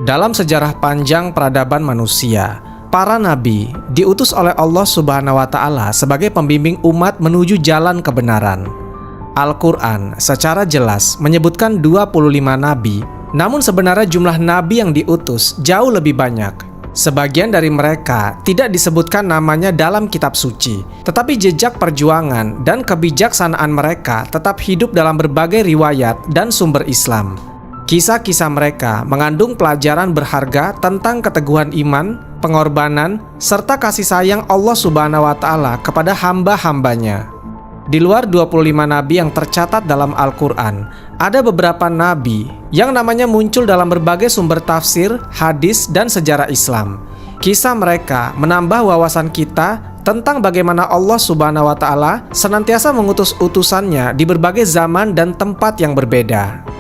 Dalam sejarah panjang peradaban manusia, para nabi diutus oleh Allah Subhanahu wa Ta'ala sebagai pembimbing umat menuju jalan kebenaran. Al-Quran secara jelas menyebutkan 25 nabi, namun sebenarnya jumlah nabi yang diutus jauh lebih banyak. Sebagian dari mereka tidak disebutkan namanya dalam kitab suci, tetapi jejak perjuangan dan kebijaksanaan mereka tetap hidup dalam berbagai riwayat dan sumber Islam. Kisah-kisah mereka mengandung pelajaran berharga tentang keteguhan iman, pengorbanan, serta kasih sayang Allah Subhanahu wa Ta'ala kepada hamba-hambanya. Di luar 25 nabi yang tercatat dalam Al-Quran, ada beberapa nabi yang namanya muncul dalam berbagai sumber tafsir, hadis, dan sejarah Islam. Kisah mereka menambah wawasan kita tentang bagaimana Allah Subhanahu wa Ta'ala senantiasa mengutus utusannya di berbagai zaman dan tempat yang berbeda.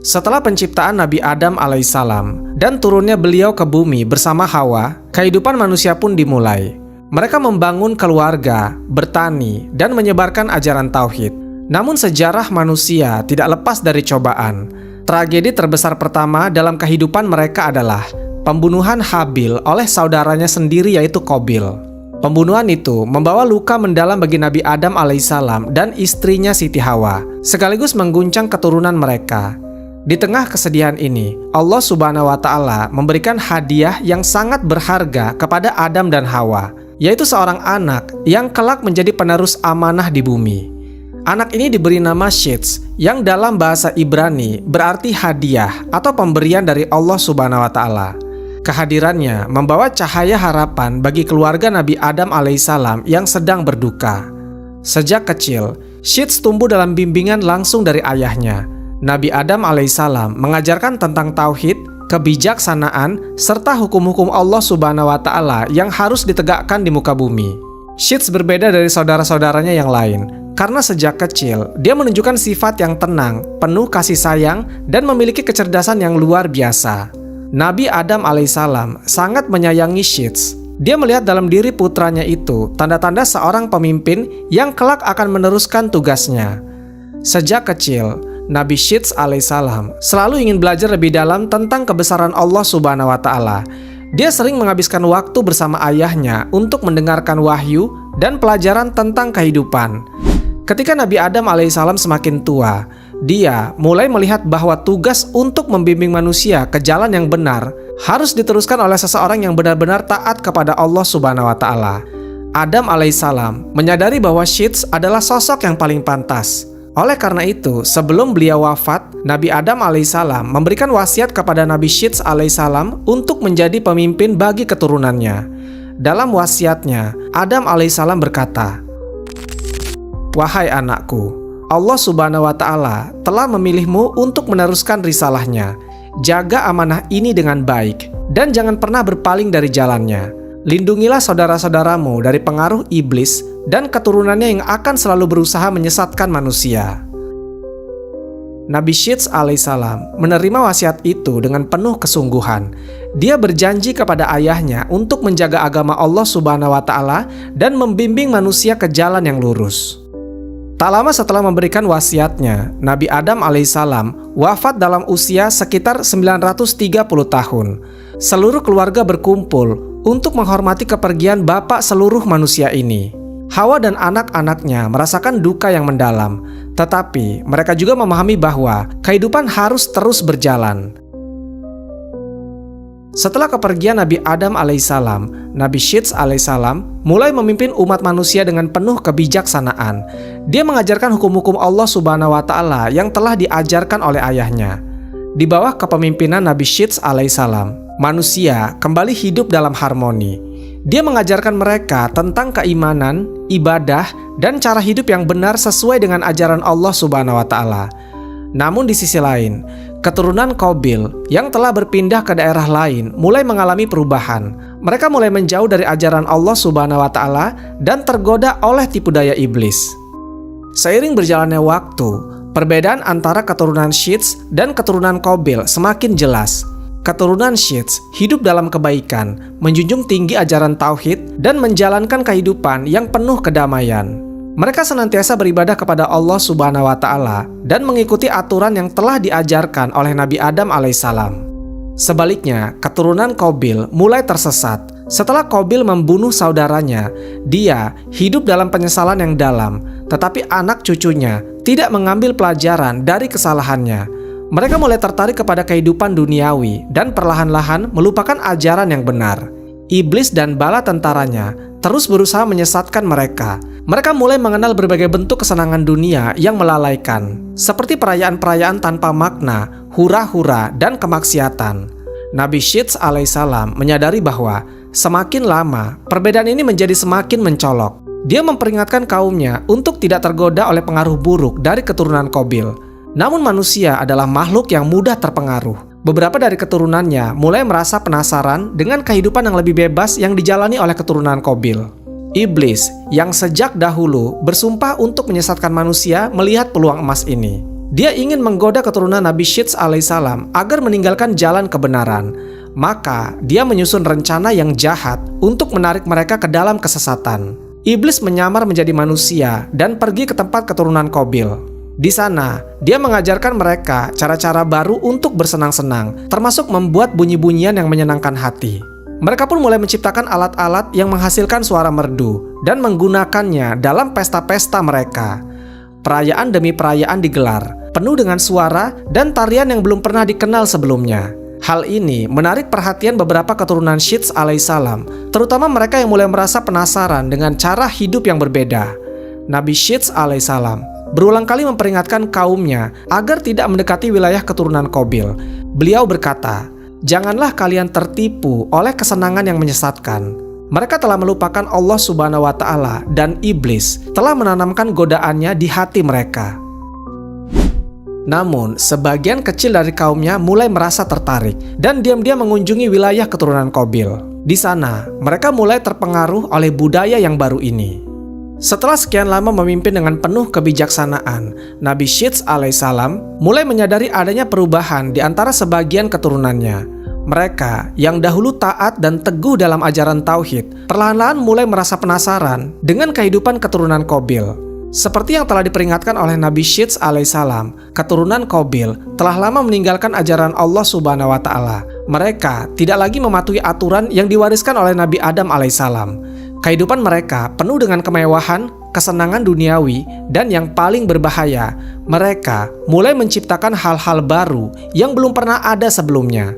Setelah penciptaan Nabi Adam alaihissalam dan turunnya beliau ke bumi bersama Hawa, kehidupan manusia pun dimulai. Mereka membangun keluarga, bertani, dan menyebarkan ajaran tauhid. Namun sejarah manusia tidak lepas dari cobaan. Tragedi terbesar pertama dalam kehidupan mereka adalah pembunuhan Habil oleh saudaranya sendiri yaitu Qabil. Pembunuhan itu membawa luka mendalam bagi Nabi Adam alaihissalam dan istrinya Siti Hawa, sekaligus mengguncang keturunan mereka. Di tengah kesedihan ini, Allah Subhanahu wa Ta'ala memberikan hadiah yang sangat berharga kepada Adam dan Hawa, yaitu seorang anak yang kelak menjadi penerus amanah di bumi. Anak ini diberi nama Shits, yang dalam bahasa Ibrani berarti hadiah atau pemberian dari Allah Subhanahu wa Ta'ala. Kehadirannya membawa cahaya harapan bagi keluarga Nabi Adam alaihissalam yang sedang berduka. Sejak kecil, Shits tumbuh dalam bimbingan langsung dari ayahnya. Nabi Adam alaihissalam mengajarkan tentang tauhid, kebijaksanaan, serta hukum-hukum Allah Subhanahu wa Ta'ala yang harus ditegakkan di muka bumi. Shits berbeda dari saudara-saudaranya yang lain, karena sejak kecil dia menunjukkan sifat yang tenang, penuh kasih sayang, dan memiliki kecerdasan yang luar biasa. Nabi Adam alaihissalam sangat menyayangi Shits. Dia melihat dalam diri putranya itu tanda-tanda seorang pemimpin yang kelak akan meneruskan tugasnya. Sejak kecil, Nabi Shits alaihissalam selalu ingin belajar lebih dalam tentang kebesaran Allah Subhanahu wa Ta'ala. Dia sering menghabiskan waktu bersama ayahnya untuk mendengarkan wahyu dan pelajaran tentang kehidupan. Ketika Nabi Adam alaihissalam semakin tua, dia mulai melihat bahwa tugas untuk membimbing manusia ke jalan yang benar harus diteruskan oleh seseorang yang benar-benar taat kepada Allah Subhanahu wa Ta'ala. Adam alaihissalam menyadari bahwa Shits adalah sosok yang paling pantas. Oleh karena itu, sebelum beliau wafat, Nabi Adam alaihissalam memberikan wasiat kepada Nabi Shits alaihissalam untuk menjadi pemimpin bagi keturunannya. Dalam wasiatnya, Adam alaihissalam berkata, "Wahai anakku, Allah Subhanahu wa Ta'ala telah memilihmu untuk meneruskan risalahnya. Jaga amanah ini dengan baik, dan jangan pernah berpaling dari jalannya. Lindungilah saudara-saudaramu dari pengaruh iblis dan keturunannya yang akan selalu berusaha menyesatkan manusia." Nabi Shits alaihissalam menerima wasiat itu dengan penuh kesungguhan. Dia berjanji kepada ayahnya untuk menjaga agama Allah Subhanahu wa Ta'ala dan membimbing manusia ke jalan yang lurus. Tak lama setelah memberikan wasiatnya, Nabi Adam alaihissalam wafat dalam usia sekitar 930 tahun. Seluruh keluarga berkumpul untuk menghormati kepergian bapak seluruh manusia ini. Hawa dan anak-anaknya merasakan duka yang mendalam, tetapi mereka juga memahami bahwa kehidupan harus terus berjalan. Setelah kepergian Nabi Adam alaihissalam, Nabi Shits alaihissalam mulai memimpin umat manusia dengan penuh kebijaksanaan. Dia mengajarkan hukum-hukum Allah Subhanahu wa Ta'ala yang telah diajarkan oleh ayahnya. Di bawah kepemimpinan Nabi Shits alaihissalam, manusia kembali hidup dalam harmoni. Dia mengajarkan mereka tentang keimanan, ibadah, dan cara hidup yang benar sesuai dengan ajaran Allah Subhanahu wa Ta'ala. Namun di sisi lain, keturunan Qabil yang telah berpindah ke daerah lain mulai mengalami perubahan. Mereka mulai menjauh dari ajaran Allah Subhanahu wa Ta'ala dan tergoda oleh tipu daya iblis. Seiring berjalannya waktu, perbedaan antara keturunan Shits dan keturunan Qabil semakin jelas. keturunan Shits hidup dalam kebaikan, menjunjung tinggi ajaran tauhid, dan menjalankan kehidupan yang penuh kedamaian. Mereka senantiasa beribadah kepada Allah Subhanahu wa Ta'ala dan mengikuti aturan yang telah diajarkan oleh Nabi Adam alaihissalam. Sebaliknya, keturunan Qabil mulai tersesat. Setelah Qabil membunuh saudaranya, dia hidup dalam penyesalan yang dalam, tetapi anak cucunya tidak mengambil pelajaran dari kesalahannya. Mereka mulai tertarik kepada kehidupan duniawi dan perlahan-lahan melupakan ajaran yang benar. Iblis dan bala tentaranya terus berusaha menyesatkan mereka. Mereka mulai mengenal berbagai bentuk kesenangan dunia yang melalaikan, seperti perayaan-perayaan tanpa makna, hura-hura, dan kemaksiatan. Nabi Shits alaihissalam menyadari bahwa semakin lama perbedaan ini menjadi semakin mencolok. Dia memperingatkan kaumnya untuk tidak tergoda oleh pengaruh buruk dari keturunan Qabil. Namun manusia adalah makhluk yang mudah terpengaruh. Beberapa dari keturunannya mulai merasa penasaran dengan kehidupan yang lebih bebas yang dijalani oleh keturunan Qabil. Iblis yang sejak dahulu bersumpah untuk menyesatkan manusia melihat peluang emas ini. Dia ingin menggoda keturunan Nabi Shits alaihissalam agar meninggalkan jalan kebenaran. Maka dia menyusun rencana yang jahat untuk menarik mereka ke dalam kesesatan. Iblis menyamar menjadi manusia dan pergi ke tempat keturunan Qabil. Di sana, dia mengajarkan mereka cara-cara baru untuk bersenang-senang, termasuk membuat bunyi-bunyian yang menyenangkan hati. Mereka pun mulai menciptakan alat-alat yang menghasilkan suara merdu dan menggunakannya dalam pesta-pesta mereka. Perayaan demi perayaan digelar, penuh dengan suara dan tarian yang belum pernah dikenal sebelumnya. Hal ini menarik perhatian beberapa keturunan Shits alaihissalam, terutama mereka yang mulai merasa penasaran dengan cara hidup yang berbeda. Nabi Shits alaihissalam berulang kali memperingatkan kaumnya agar tidak mendekati wilayah keturunan Qabil. Beliau berkata, "Janganlah kalian tertipu oleh kesenangan yang menyesatkan. Mereka telah melupakan Allah Subhanahu wa Ta'ala dan iblis telah menanamkan godaannya di hati mereka." Namun, sebagian kecil dari kaumnya mulai merasa tertarik dan diam-diam mengunjungi wilayah keturunan Qabil. Di sana, mereka mulai terpengaruh oleh budaya yang baru ini. Setelah sekian lama memimpin dengan penuh kebijaksanaan, Nabi Shits alaihissalam mulai menyadari adanya perubahan di antara sebagian keturunannya. Mereka yang dahulu taat dan teguh dalam ajaran tauhid, perlahan-lahan mulai merasa penasaran dengan kehidupan keturunan Qabil. Seperti yang telah diperingatkan oleh Nabi Shits alaihissalam, keturunan Qabil telah lama meninggalkan ajaran Allah Subhanahu wa Ta'ala. Mereka tidak lagi mematuhi aturan yang diwariskan oleh Nabi Adam alaihissalam. Kehidupan mereka penuh dengan kemewahan, kesenangan duniawi, dan yang paling berbahaya, mereka mulai menciptakan hal-hal baru yang belum pernah ada sebelumnya.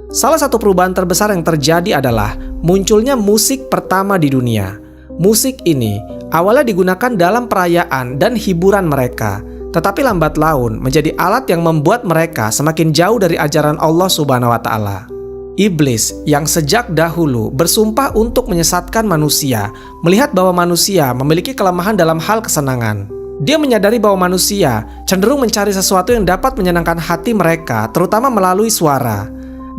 Salah satu perubahan terbesar yang terjadi adalah munculnya musik pertama di dunia. Musik ini awalnya digunakan dalam perayaan dan hiburan mereka, tetapi lambat laun menjadi alat yang membuat mereka semakin jauh dari ajaran Allah Subhanahu wa Ta'ala. Iblis yang sejak dahulu bersumpah untuk menyesatkan manusia, melihat bahwa manusia memiliki kelemahan dalam hal kesenangan. Dia menyadari bahwa manusia cenderung mencari sesuatu yang dapat menyenangkan hati mereka, terutama melalui suara.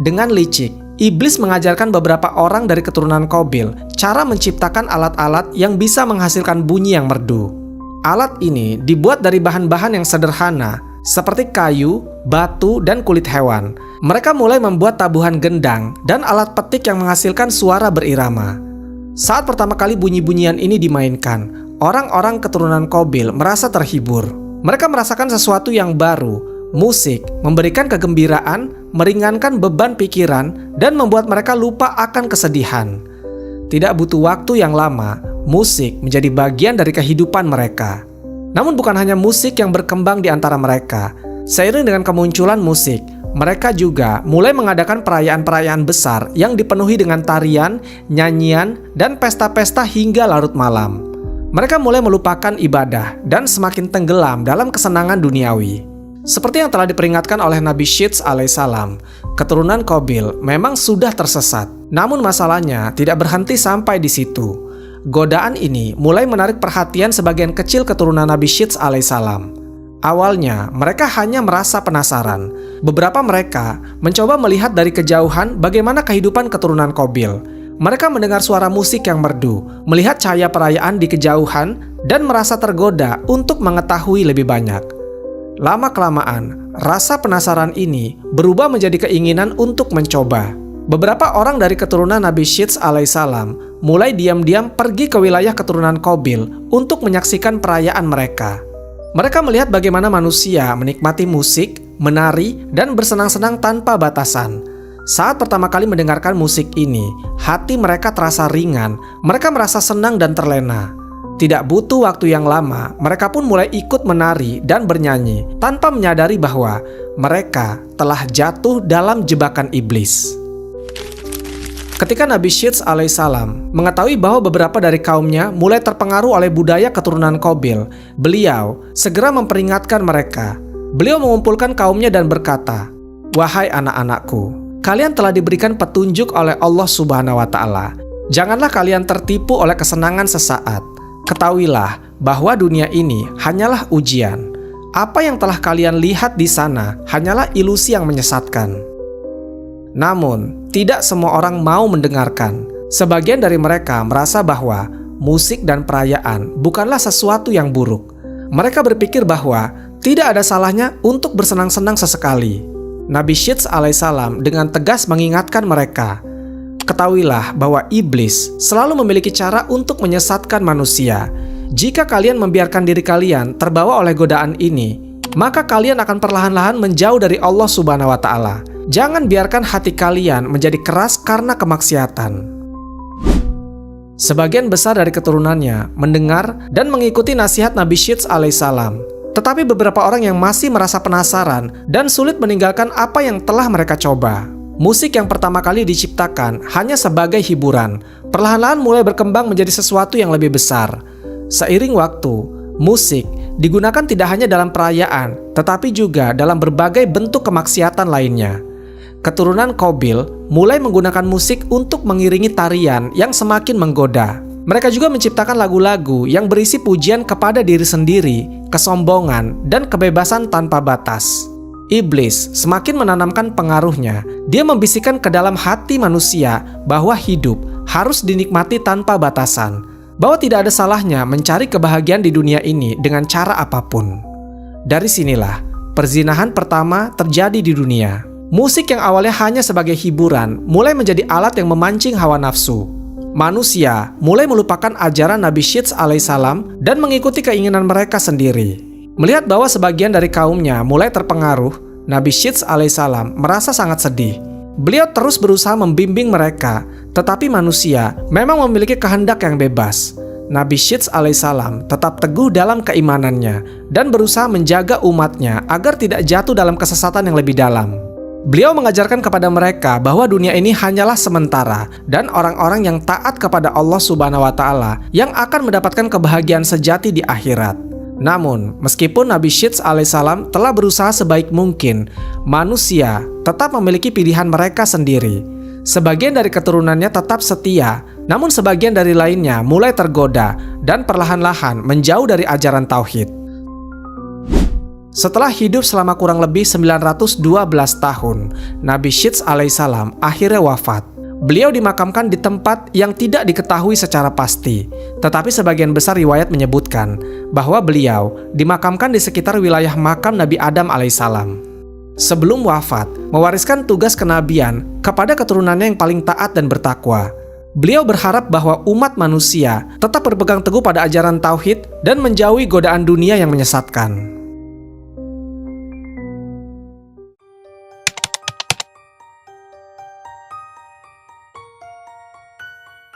Dengan licik, Iblis mengajarkan beberapa orang dari keturunan Qabil cara menciptakan alat-alat yang bisa menghasilkan bunyi yang merdu. Alat ini dibuat dari bahan-bahan yang sederhana, seperti kayu, batu, dan kulit hewan. Mereka mulai membuat tabuhan gendang dan alat petik yang menghasilkan suara berirama. Saat pertama kali bunyi-bunyian ini dimainkan, orang-orang keturunan Qabil merasa terhibur. Mereka merasakan sesuatu yang baru. Musik memberikan kegembiraan, meringankan beban pikiran, dan membuat mereka lupa akan kesedihan. Tidak butuh waktu yang lama, musik menjadi bagian dari kehidupan mereka. Namun bukan hanya musik yang berkembang di antara mereka. Seiring dengan kemunculan musik, mereka juga mulai mengadakan perayaan-perayaan besar yang dipenuhi dengan tarian, nyanyian, dan pesta-pesta hingga larut malam. Mereka mulai melupakan ibadah dan semakin tenggelam dalam kesenangan duniawi. Seperti yang telah diperingatkan oleh Nabi Shits alaihissalam, keturunan Qabil memang sudah tersesat. Namun masalahnya tidak berhenti sampai di situ. Godaan ini mulai menarik perhatian sebagian kecil keturunan Nabi Shits alaihissalam. Awalnya, mereka hanya merasa penasaran. Beberapa mereka mencoba melihat dari kejauhan bagaimana kehidupan keturunan Qabil. Mereka mendengar suara musik yang merdu, melihat cahaya perayaan di kejauhan, dan merasa tergoda untuk mengetahui lebih banyak. Lama-kelamaan, rasa penasaran ini berubah menjadi keinginan untuk mencoba. Beberapa orang dari keturunan Nabi Syits alaihissalam mulai diam-diam pergi ke wilayah keturunan Qabil untuk menyaksikan perayaan mereka. Mereka melihat bagaimana manusia menikmati musik, menari, dan bersenang-senang tanpa batasan. Saat pertama kali mendengarkan musik ini, hati mereka terasa ringan, mereka merasa senang dan terlena. Tidak butuh waktu yang lama, mereka pun mulai ikut menari dan bernyanyi tanpa menyadari bahwa mereka telah jatuh dalam jebakan iblis. Ketika Nabi Syits alaihissalam mengetahui bahwa beberapa dari kaumnya mulai terpengaruh oleh budaya keturunan Qabil, beliau segera memperingatkan mereka. Beliau mengumpulkan kaumnya dan berkata, "Wahai anak-anakku, kalian telah diberikan petunjuk oleh Allah Subhanahu wa Ta'ala. Janganlah kalian tertipu oleh kesenangan sesaat. Ketahuilah bahwa dunia ini hanyalah ujian. Apa yang telah kalian lihat di sana hanyalah ilusi yang menyesatkan." Namun, tidak semua orang mau mendengarkan. Sebagian dari mereka merasa bahwa musik dan perayaan bukanlah sesuatu yang buruk. Mereka berpikir bahwa tidak ada salahnya untuk bersenang-senang sesekali. Nabi Syits alaihissalam dengan tegas mengingatkan mereka, "Ketahuilah bahwa iblis selalu memiliki cara untuk menyesatkan manusia. Jika kalian membiarkan diri kalian terbawa oleh godaan ini, maka kalian akan perlahan-lahan menjauh dari Allah Subhanahu wa Ta'ala. Jangan biarkan hati kalian menjadi keras karena kemaksiatan." Sebagian besar dari keturunannya mendengar dan mengikuti nasihat Nabi Syits alaihissalam. Tetapi beberapa orang yang masih merasa penasaran dan sulit meninggalkan apa yang telah mereka coba. Musik yang pertama kali diciptakan hanya sebagai hiburan, perlahan-lahan mulai berkembang menjadi sesuatu yang lebih besar. Seiring waktu, musik digunakan tidak hanya dalam perayaan, tetapi juga dalam berbagai bentuk kemaksiatan lainnya. Keturunan Qabil mulai menggunakan musik untuk mengiringi tarian yang semakin menggoda. Mereka juga menciptakan lagu-lagu yang berisi pujian kepada diri sendiri, kesombongan, dan kebebasan tanpa batas. Iblis semakin menanamkan pengaruhnya. Dia membisikkan ke dalam hati manusia bahwa hidup harus dinikmati tanpa batasan, bahwa tidak ada salahnya mencari kebahagiaan di dunia ini dengan cara apapun. Dari sinilah perzinahan pertama terjadi di dunia. Musik yang awalnya hanya sebagai hiburan mulai menjadi alat yang memancing hawa nafsu. Manusia mulai melupakan ajaran Nabi Syits alaihissalam dan mengikuti keinginan mereka sendiri. Melihat bahwa sebagian dari kaumnya mulai terpengaruh, Nabi Syits alaihissalam merasa sangat sedih. Beliau terus berusaha membimbing mereka, tetapi manusia memang memiliki kehendak yang bebas. Nabi Syits alaihissalam tetap teguh dalam keimanannya dan berusaha menjaga umatnya agar tidak jatuh dalam kesesatan yang lebih dalam. Beliau mengajarkan kepada mereka bahwa dunia ini hanyalah sementara dan orang-orang yang taat kepada Allah Subhanahu wa Ta'ala yang akan mendapatkan kebahagiaan sejati di akhirat. Namun, meskipun Nabi Syits alaihissalam telah berusaha sebaik mungkin, manusia tetap memiliki pilihan mereka sendiri. Sebagian dari keturunannya tetap setia, namun sebagian dari lainnya mulai tergoda dan perlahan-lahan menjauh dari ajaran tauhid. Setelah hidup selama kurang lebih 912 tahun, Nabi Syits alaihissalam akhirnya wafat. Beliau dimakamkan di tempat yang tidak diketahui secara pasti, tetapi sebagian besar riwayat menyebutkan bahwa beliau dimakamkan di sekitar wilayah makam Nabi Adam alaihissalam. Sebelum wafat, mewariskan tugas kenabian kepada keturunannya yang paling taat dan bertakwa. Beliau berharap bahwa umat manusia tetap berpegang teguh pada ajaran tauhid dan menjauhi godaan dunia yang menyesatkan.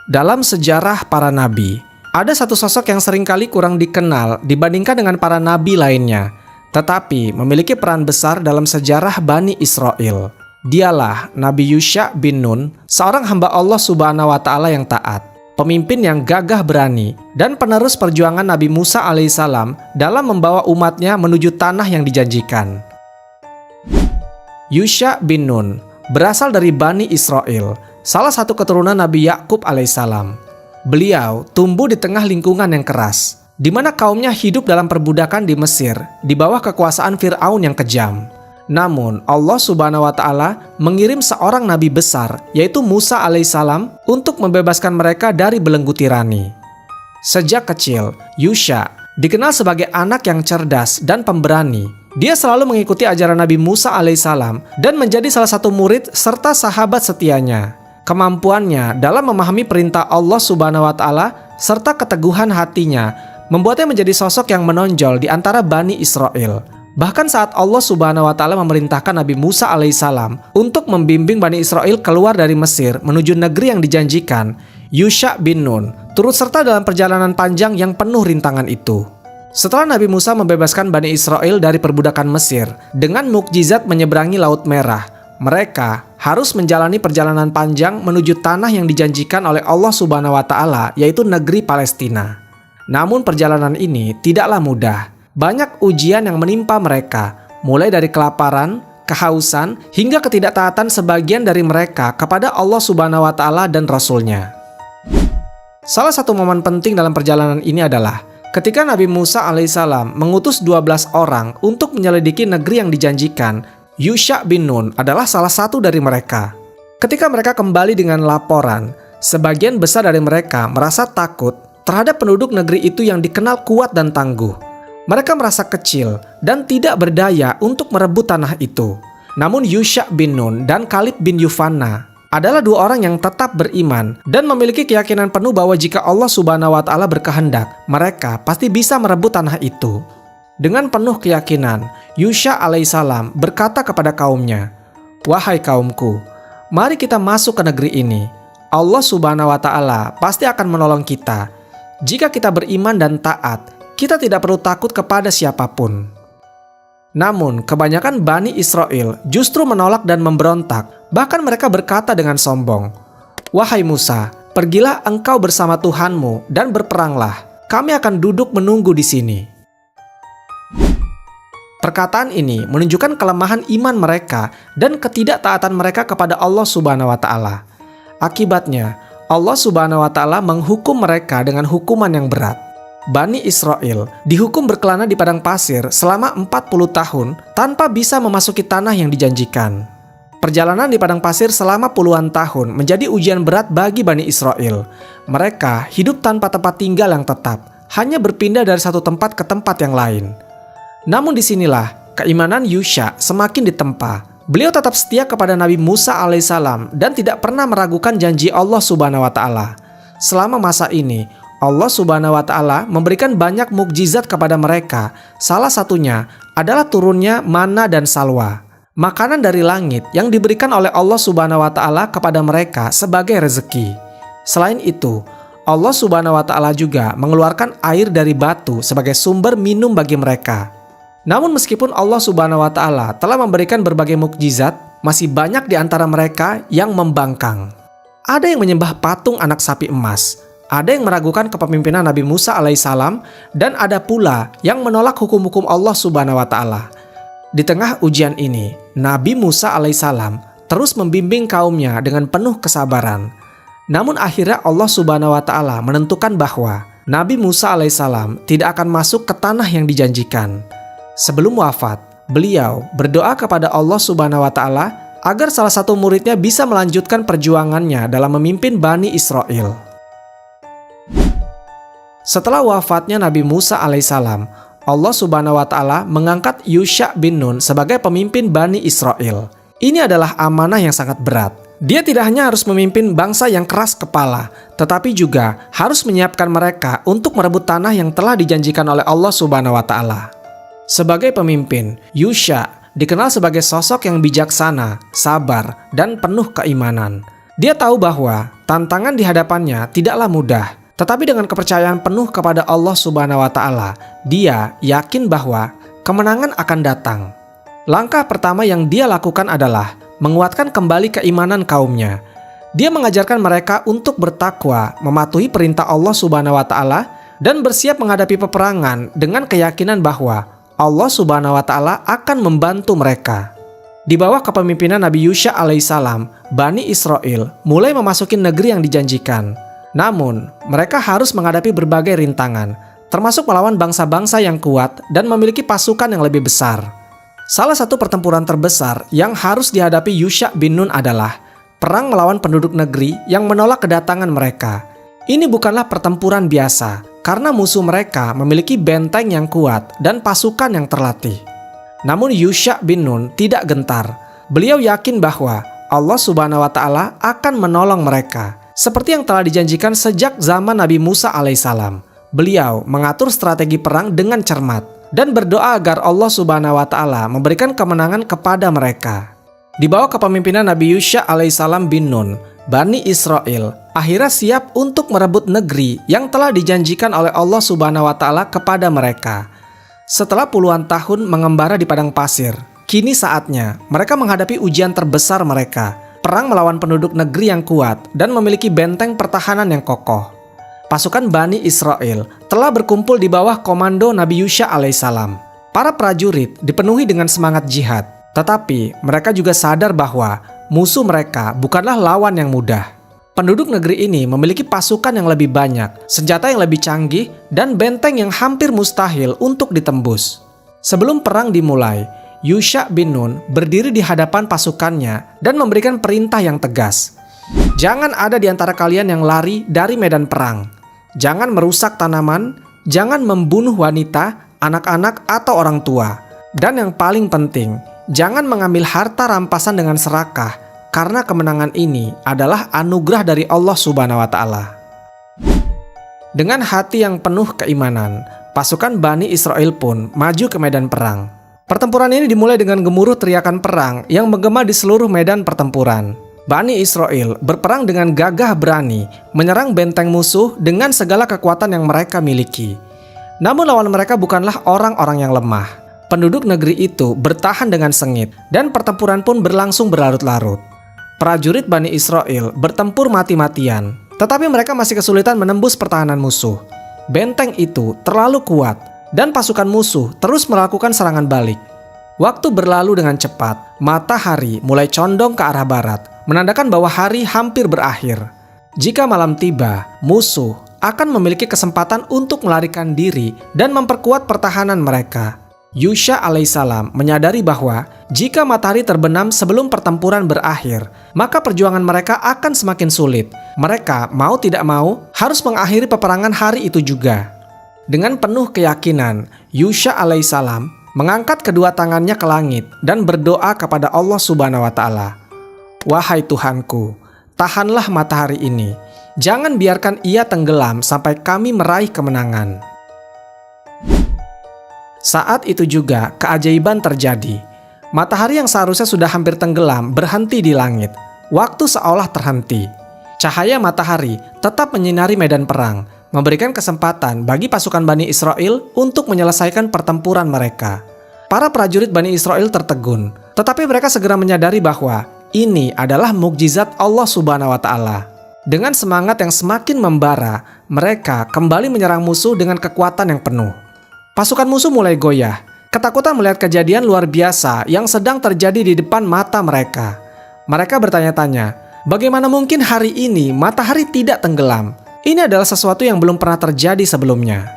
Dalam sejarah para nabi, ada satu sosok yang seringkali kurang dikenal dibandingkan dengan para nabi lainnya, tetapi memiliki peran besar dalam sejarah Bani Israel. Dialah Nabi Yusha bin Nun, seorang hamba Allah Subhanahu wa Ta'ala yang taat, pemimpin yang gagah berani, dan penerus perjuangan Nabi Musa alaihissalam dalam membawa umatnya menuju tanah yang dijanjikan. Yusha bin Nun berasal dari Bani Israel, salah satu keturunan Nabi Yakub alaihissalam. Beliau tumbuh di tengah lingkungan yang keras, di mana kaumnya hidup dalam perbudakan di Mesir, di bawah kekuasaan Fir'aun yang kejam. Namun, Allah Subhanahu wa Ta'ala mengirim seorang nabi besar, yaitu Musa alaihissalam, untuk membebaskan mereka dari belenggu tirani. Sejak kecil, Yusha dikenal sebagai anak yang cerdas dan pemberani. Dia selalu mengikuti ajaran Nabi Musa alaihissalam dan menjadi salah satu murid serta sahabat setianya. Kemampuannya dalam memahami perintah Allah Subhanahu wa Ta'ala serta keteguhan hatinya membuatnya menjadi sosok yang menonjol di antara Bani Israel. Bahkan saat Allah Subhanahu wa Ta'ala memerintahkan Nabi Musa alaihissalam untuk membimbing Bani Israel keluar dari Mesir menuju negeri yang dijanjikan, Yusha bin Nun turut serta dalam perjalanan panjang yang penuh rintangan itu. Setelah Nabi Musa membebaskan Bani Israel dari perbudakan Mesir dengan mukjizat menyeberangi Laut Merah, mereka harus menjalani perjalanan panjang menuju tanah yang dijanjikan oleh Allah Subhanahu wa Ta'ala, yaitu negeri Palestina. Namun perjalanan ini tidaklah mudah. Banyak ujian yang menimpa mereka, mulai dari kelaparan, kehausan, hingga ketidaktaatan sebagian dari mereka kepada Allah Subhanahu wa Ta'ala dan Rasul-Nya. Salah satu momen penting dalam perjalanan ini adalah ketika Nabi Musa alaihissalam mengutus 12 orang untuk menyelidiki negeri yang dijanjikan. Yusha bin Nun adalah salah satu dari mereka. Ketika mereka kembali dengan laporan, sebagian besar dari mereka merasa takut terhadap penduduk negeri itu yang dikenal kuat dan tangguh. Mereka merasa kecil dan tidak berdaya untuk merebut tanah itu. Namun Yusha bin Nun dan Kalib bin Yufanna adalah dua orang yang tetap beriman dan memiliki keyakinan penuh bahwa jika Allah Subhanahu wa Ta'ala berkehendak, mereka pasti bisa merebut tanah itu. Dengan penuh keyakinan, Yusha alaihissalam berkata kepada kaumnya, "Wahai kaumku, mari kita masuk ke negeri ini. Allah Subhanahu wa Ta'ala pasti akan menolong kita. Jika kita beriman dan taat, kita tidak perlu takut kepada siapapun." Namun, kebanyakan Bani Israel justru menolak dan memberontak. Bahkan mereka berkata dengan sombong, "Wahai Musa, pergilah engkau bersama Tuhanmu dan berperanglah. Kami akan duduk menunggu di sini." Perkataan ini menunjukkan kelemahan iman mereka dan ketidaktaatan mereka kepada Allah Subhanahu wa Ta'ala. Akibatnya, Allah Subhanahu wa Ta'ala menghukum mereka dengan hukuman yang berat. Bani Israel dihukum berkelana di padang pasir selama 40 tahun tanpa bisa memasuki tanah yang dijanjikan. Perjalanan di padang pasir selama puluhan tahun menjadi ujian berat bagi Bani Israel. Mereka hidup tanpa tempat tinggal yang tetap, hanya berpindah dari satu tempat ke tempat yang lain. Namun disinilah keimanan Yusha semakin ditempa. Beliau tetap setia kepada Nabi Musa alaihissalam dan tidak pernah meragukan janji Allah Subhanahu wa Ta'ala. Selama masa ini, Allah Subhanahu wa Ta'ala memberikan banyak mukjizat kepada mereka. Salah satunya adalah turunnya mana dan salwa, makanan dari langit yang diberikan oleh Allah Subhanahu wa Ta'ala kepada mereka sebagai rezeki. Selain itu, Allah Subhanahu wa Ta'ala juga mengeluarkan air dari batu sebagai sumber minum bagi mereka. Namun meskipun Allah Subhanahu wa Ta'ala telah memberikan berbagai mukjizat, masih banyak di antara mereka yang membangkang. Ada yang menyembah patung anak sapi emas, ada yang meragukan kepemimpinan Nabi Musa alaihissalam, dan ada pula yang menolak hukum-hukum Allah Subhanahu wa Ta'ala. Di tengah ujian ini, Nabi Musa alaihissalam terus membimbing kaumnya dengan penuh kesabaran. Namun akhirnya Allah Subhanahu wa Ta'ala menentukan bahwa Nabi Musa alaihissalam tidak akan masuk ke tanah yang dijanjikan. Sebelum wafat, beliau berdoa kepada Allah Subhanahu wa Ta'ala agar salah satu muridnya bisa melanjutkan perjuangannya dalam memimpin Bani Israel. Setelah wafatnya Nabi Musa alaihissalam, Allah Subhanahu wa Ta'ala mengangkat Yusha bin Nun sebagai pemimpin Bani Israel. Ini adalah amanah yang sangat berat. Dia tidak hanya harus memimpin bangsa yang keras kepala, tetapi juga harus menyiapkan mereka untuk merebut tanah yang telah dijanjikan oleh Allah Subhanahu wa Ta'ala. Sebagai pemimpin, Yusha dikenal sebagai sosok yang bijaksana, sabar, dan penuh keimanan. Dia tahu bahwa tantangan di hadapannya tidaklah mudah, tetapi dengan kepercayaan penuh kepada Allah Subhanahu wa Ta'ala, dia yakin bahwa kemenangan akan datang. Langkah pertama yang dia lakukan adalah menguatkan kembali keimanan kaumnya. Dia mengajarkan mereka untuk bertakwa, mematuhi perintah Allah Subhanahu wa Ta'ala, dan bersiap menghadapi peperangan dengan keyakinan bahwa Allah Subhanahu wa Ta'ala akan membantu mereka. Di bawah kepemimpinan Nabi Yusha alaihissalam, Bani Israel mulai memasuki negeri yang dijanjikan. Namun, mereka harus menghadapi berbagai rintangan, termasuk melawan bangsa-bangsa yang kuat dan memiliki pasukan yang lebih besar. Salah satu pertempuran terbesar yang harus dihadapi Yusha bin Nun adalah perang melawan penduduk negeri yang menolak kedatangan mereka. Ini bukanlah pertempuran biasa, karena musuh mereka memiliki benteng yang kuat dan pasukan yang terlatih. Namun Yusha bin Nun tidak gentar. Beliau yakin bahwa Allah Subhanahu wa Ta'ala akan menolong mereka, seperti yang telah dijanjikan sejak zaman Nabi Musa alaihissalam. Beliau mengatur strategi perang dengan cermat dan berdoa agar Allah Subhanahu wa Ta'ala memberikan kemenangan kepada mereka. Di bawah kepemimpinan Nabi Yusha alaihissalam bin Nun, Bani Israel akhirnya siap untuk merebut negeri yang telah dijanjikan oleh Allah Subhanahu wa Ta'ala kepada mereka. Setelah puluhan tahun mengembara di padang pasir, kini saatnya mereka menghadapi ujian terbesar mereka, perang melawan penduduk negeri yang kuat dan memiliki benteng pertahanan yang kokoh. Pasukan Bani Israel telah berkumpul di bawah komando Nabi Yusha alaihissalam. Para prajurit dipenuhi dengan semangat jihad, tetapi mereka juga sadar bahwa musuh mereka bukanlah lawan yang mudah. Penduduk negeri ini memiliki pasukan yang lebih banyak, senjata yang lebih canggih, dan benteng yang hampir mustahil untuk ditembus. Sebelum perang dimulai, Yusha bin Nun berdiri di hadapan pasukannya dan memberikan perintah yang tegas. Jangan ada di antara kalian yang lari dari medan perang. Jangan merusak tanaman, jangan membunuh wanita, anak-anak, atau orang tua. Dan yang paling penting, jangan mengambil harta rampasan dengan serakah, karena kemenangan ini adalah anugerah dari Allah Subhanahu wa Ta'ala. Dengan hati yang penuh keimanan, pasukan Bani Israel pun maju ke medan perang. Pertempuran ini dimulai dengan gemuruh teriakan perang yang menggema di seluruh medan pertempuran. Bani Israel berperang dengan gagah berani, menyerang benteng musuh dengan segala kekuatan yang mereka miliki. Namun lawan mereka bukanlah orang-orang yang lemah. Penduduk negeri itu bertahan dengan sengit, dan pertempuran pun berlangsung berlarut-larut. Prajurit Bani Israel bertempur mati-matian, tetapi mereka masih kesulitan menembus pertahanan musuh. Benteng itu terlalu kuat, dan pasukan musuh terus melakukan serangan balik. Waktu berlalu dengan cepat, matahari mulai condong ke arah barat, menandakan bahwa hari hampir berakhir. Jika malam tiba, musuh akan memiliki kesempatan untuk melarikan diri dan memperkuat pertahanan mereka. Yusha alaihissalam menyadari bahwa jika matahari terbenam sebelum pertempuran berakhir, maka perjuangan mereka akan semakin sulit. Mereka mau tidak mau harus mengakhiri peperangan hari itu juga. Dengan penuh keyakinan, Yusha alaihissalam mengangkat kedua tangannya ke langit dan berdoa kepada Allah Subhanahu wa Ta'ala. Wahai Tuhanku, tahanlah matahari ini. Jangan biarkan ia tenggelam sampai kami meraih kemenangan. Saat itu juga keajaiban terjadi. Matahari yang seharusnya sudah hampir tenggelam berhenti di langit. Waktu seolah terhenti. Cahaya matahari tetap menyinari medan perang, memberikan kesempatan bagi pasukan Bani Israel untuk menyelesaikan pertempuran mereka. Para prajurit Bani Israel tertegun, tetapi mereka segera menyadari bahwa ini adalah mukjizat Allah Subhanahu wa Ta'ala. Dengan semangat yang semakin membara, mereka kembali menyerang musuh dengan kekuatan yang penuh. Pasukan musuh mulai goyah, ketakutan melihat kejadian luar biasa yang sedang terjadi di depan mata mereka. Mereka bertanya-tanya, bagaimana mungkin hari ini matahari tidak tenggelam? Ini adalah sesuatu yang belum pernah terjadi sebelumnya.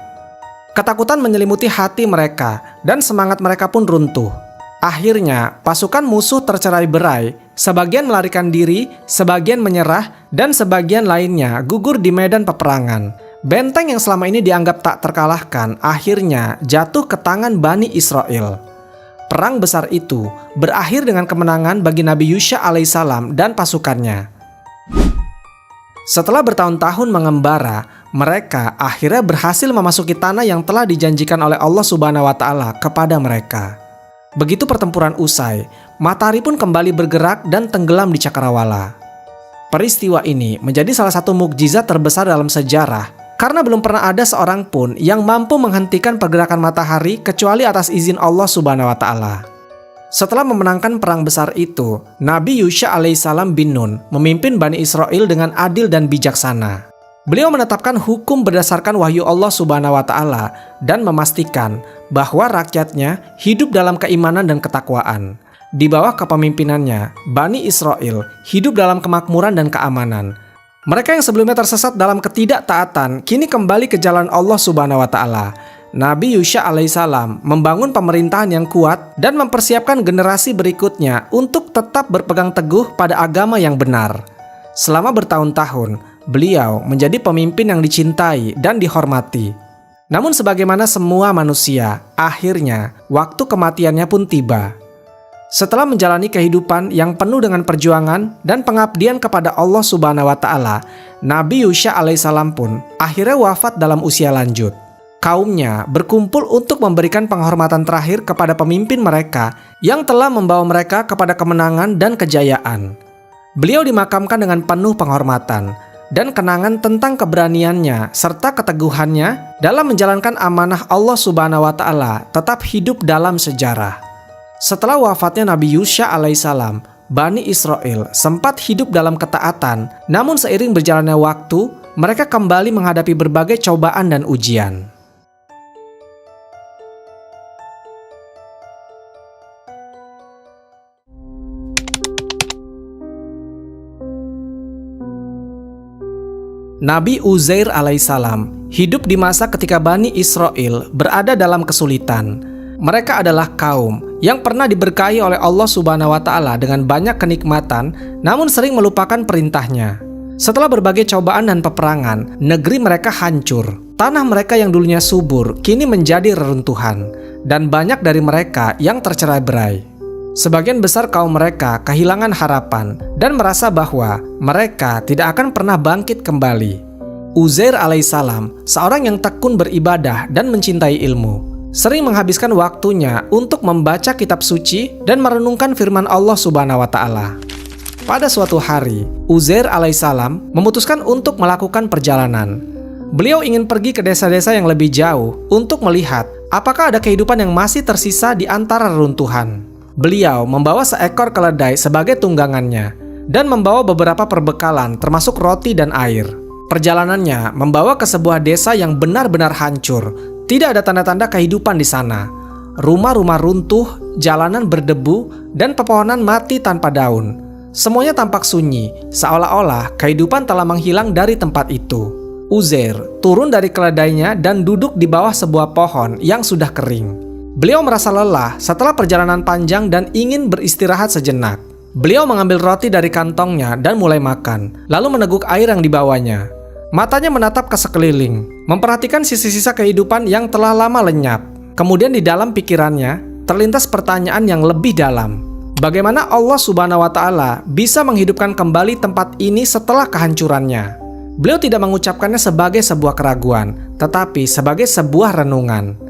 Ketakutan menyelimuti hati mereka, dan semangat mereka pun runtuh. Akhirnya, pasukan musuh tercerai-berai, sebagian melarikan diri, sebagian menyerah, dan sebagian lainnya gugur di medan peperangan. Benteng yang selama ini dianggap tak terkalahkan akhirnya jatuh ke tangan Bani Israel. Perang besar itu berakhir dengan kemenangan bagi Nabi Yusha alaihissalam dan pasukannya. Setelah bertahun-tahun mengembara, mereka akhirnya berhasil memasuki tanah yang telah dijanjikan oleh Allah Subhanahu wa Ta'ala kepada mereka. Begitu pertempuran usai, matahari pun kembali bergerak dan tenggelam di cakrawala. Peristiwa ini menjadi salah satu mukjizat terbesar dalam sejarah, karena belum pernah ada seorang pun yang mampu menghentikan pergerakan matahari kecuali atas izin Allah Subhanahu wa Ta'ala. Setelah memenangkan perang besar itu, Nabi Yusha alaihissalam bin Nun memimpin Bani Israel dengan adil dan bijaksana. Beliau menetapkan hukum berdasarkan wahyu Allah Subhanahu wa Ta'ala dan memastikan bahwa rakyatnya hidup dalam keimanan dan ketakwaan. Di bawah kepemimpinannya, Bani Israel hidup dalam kemakmuran dan keamanan. Mereka yang sebelumnya tersesat dalam ketidaktaatan kini kembali ke jalan Allah Subhanahu wa Ta'ala. Nabi Yusha alaihissalam membangun pemerintahan yang kuat dan mempersiapkan generasi berikutnya untuk tetap berpegang teguh pada agama yang benar. Selama bertahun-tahun, beliau menjadi pemimpin yang dicintai dan dihormati. Namun sebagaimana semua manusia, akhirnya waktu kematiannya pun tiba. Setelah menjalani kehidupan yang penuh dengan perjuangan dan pengabdian kepada Allah Subhanahu wa Ta'ala, Nabi Yusha alaihissalam pun akhirnya wafat dalam usia lanjut. Kaumnya berkumpul untuk memberikan penghormatan terakhir kepada pemimpin mereka yang telah membawa mereka kepada kemenangan dan kejayaan. Beliau dimakamkan dengan penuh penghormatan dan kenangan tentang keberaniannya serta keteguhannya dalam menjalankan amanah Allah Subhanahu wa Ta'ala tetap hidup dalam sejarah. Setelah wafatnya Nabi Yusha alaihissalam, Bani Israel sempat hidup dalam ketaatan, namun seiring berjalannya waktu, mereka kembali menghadapi berbagai cobaan dan ujian. Nabi Uzair alaihissalam hidup di masa ketika Bani Israel berada dalam kesulitan. Mereka adalah kaum yang pernah diberkahi oleh Allah Subhanahu wa Ta'ala dengan banyak kenikmatan, namun sering melupakan perintahnya. Setelah berbagai cobaan dan peperangan, negeri mereka hancur. Tanah mereka yang dulunya subur kini menjadi reruntuhan, dan banyak dari mereka yang tercerai-berai. Sebagian besar kaum mereka kehilangan harapan dan merasa bahwa mereka tidak akan pernah bangkit kembali. Uzair alaihissalam, seorang yang tekun beribadah dan mencintai ilmu, sering menghabiskan waktunya untuk membaca kitab suci dan merenungkan firman Allah Subhanahu wa Ta'ala. Pada suatu hari, Uzair alaihissalam memutuskan untuk melakukan perjalanan. Beliau ingin pergi ke desa-desa yang lebih jauh untuk melihat apakah ada kehidupan yang masih tersisa di antara reruntuhan. Beliau membawa seekor keledai sebagai tunggangannya dan membawa beberapa perbekalan termasuk roti dan air. Perjalanannya membawa ke sebuah desa yang benar-benar hancur. Tidak ada tanda-tanda kehidupan di sana. Rumah-rumah runtuh, jalanan berdebu, dan pepohonan mati tanpa daun. Semuanya tampak sunyi, seolah-olah kehidupan telah menghilang dari tempat itu. Uzair turun dari keledainya dan duduk di bawah sebuah pohon yang sudah kering. Beliau merasa lelah setelah perjalanan panjang dan ingin beristirahat sejenak. Beliau mengambil roti dari kantongnya dan mulai makan, lalu meneguk air yang dibawanya. Matanya menatap ke sekeliling, memperhatikan sisa-sisa kehidupan yang telah lama lenyap. Kemudian di dalam pikirannya terlintas pertanyaan yang lebih dalam. Bagaimana Allah Subhanahu wa Ta'ala bisa menghidupkan kembali tempat ini setelah kehancurannya? Beliau tidak mengucapkannya sebagai sebuah keraguan, tetapi sebagai sebuah renungan.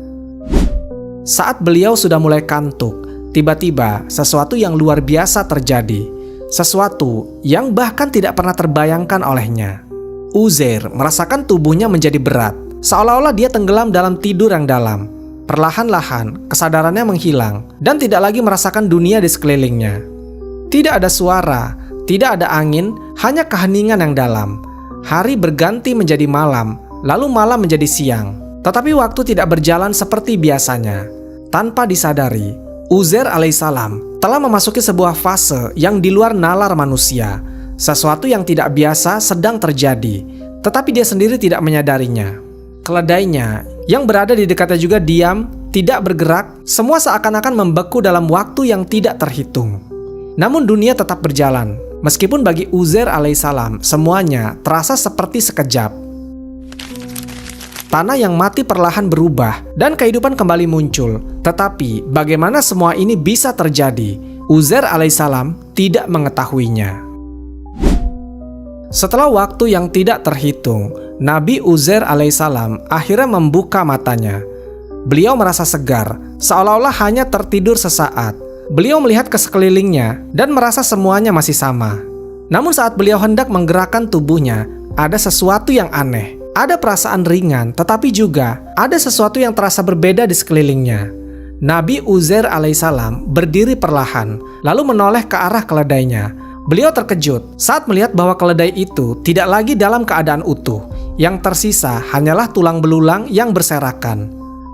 Saat beliau sudah mulai kantuk, tiba-tiba sesuatu yang luar biasa terjadi. Sesuatu yang bahkan tidak pernah terbayangkan olehnya. Uzair merasakan tubuhnya menjadi berat, seolah-olah dia tenggelam dalam tidur yang dalam. Perlahan-lahan, kesadarannya menghilang dan tidak lagi merasakan dunia di sekelilingnya. Tidak ada suara, tidak ada angin, hanya keheningan yang dalam. Hari berganti menjadi malam, lalu malam menjadi siang. Tetapi waktu tidak berjalan seperti biasanya. Tanpa disadari, Uzair alaihissalam telah memasuki sebuah fase yang di luar nalar manusia. Sesuatu yang tidak biasa sedang terjadi, tetapi dia sendiri tidak menyadarinya. Keledainya yang berada di dekatnya juga diam, tidak bergerak, semua seakan-akan membeku dalam waktu yang tidak terhitung. Namun dunia tetap berjalan, meskipun bagi Uzair alaihissalam semuanya terasa seperti sekejap. Tanah yang mati perlahan berubah dan kehidupan kembali muncul. Tetapi bagaimana semua ini bisa terjadi? Uzair alaihissalam tidak mengetahuinya. Setelah waktu yang tidak terhitung, Nabi Uzair alaihissalam akhirnya membuka matanya. Beliau merasa segar, seolah-olah hanya tertidur sesaat. Beliau melihat ke sekelilingnya dan merasa semuanya masih sama. Namun saat beliau hendak menggerakkan tubuhnya, ada sesuatu yang aneh. Ada perasaan ringan, tetapi juga ada sesuatu yang terasa berbeda di sekelilingnya. Nabi Uzair alaihissalam berdiri perlahan, lalu menoleh ke arah keledainya. Beliau terkejut saat melihat bahwa keledai itu tidak lagi dalam keadaan utuh. Yang tersisa hanyalah tulang belulang yang berserakan.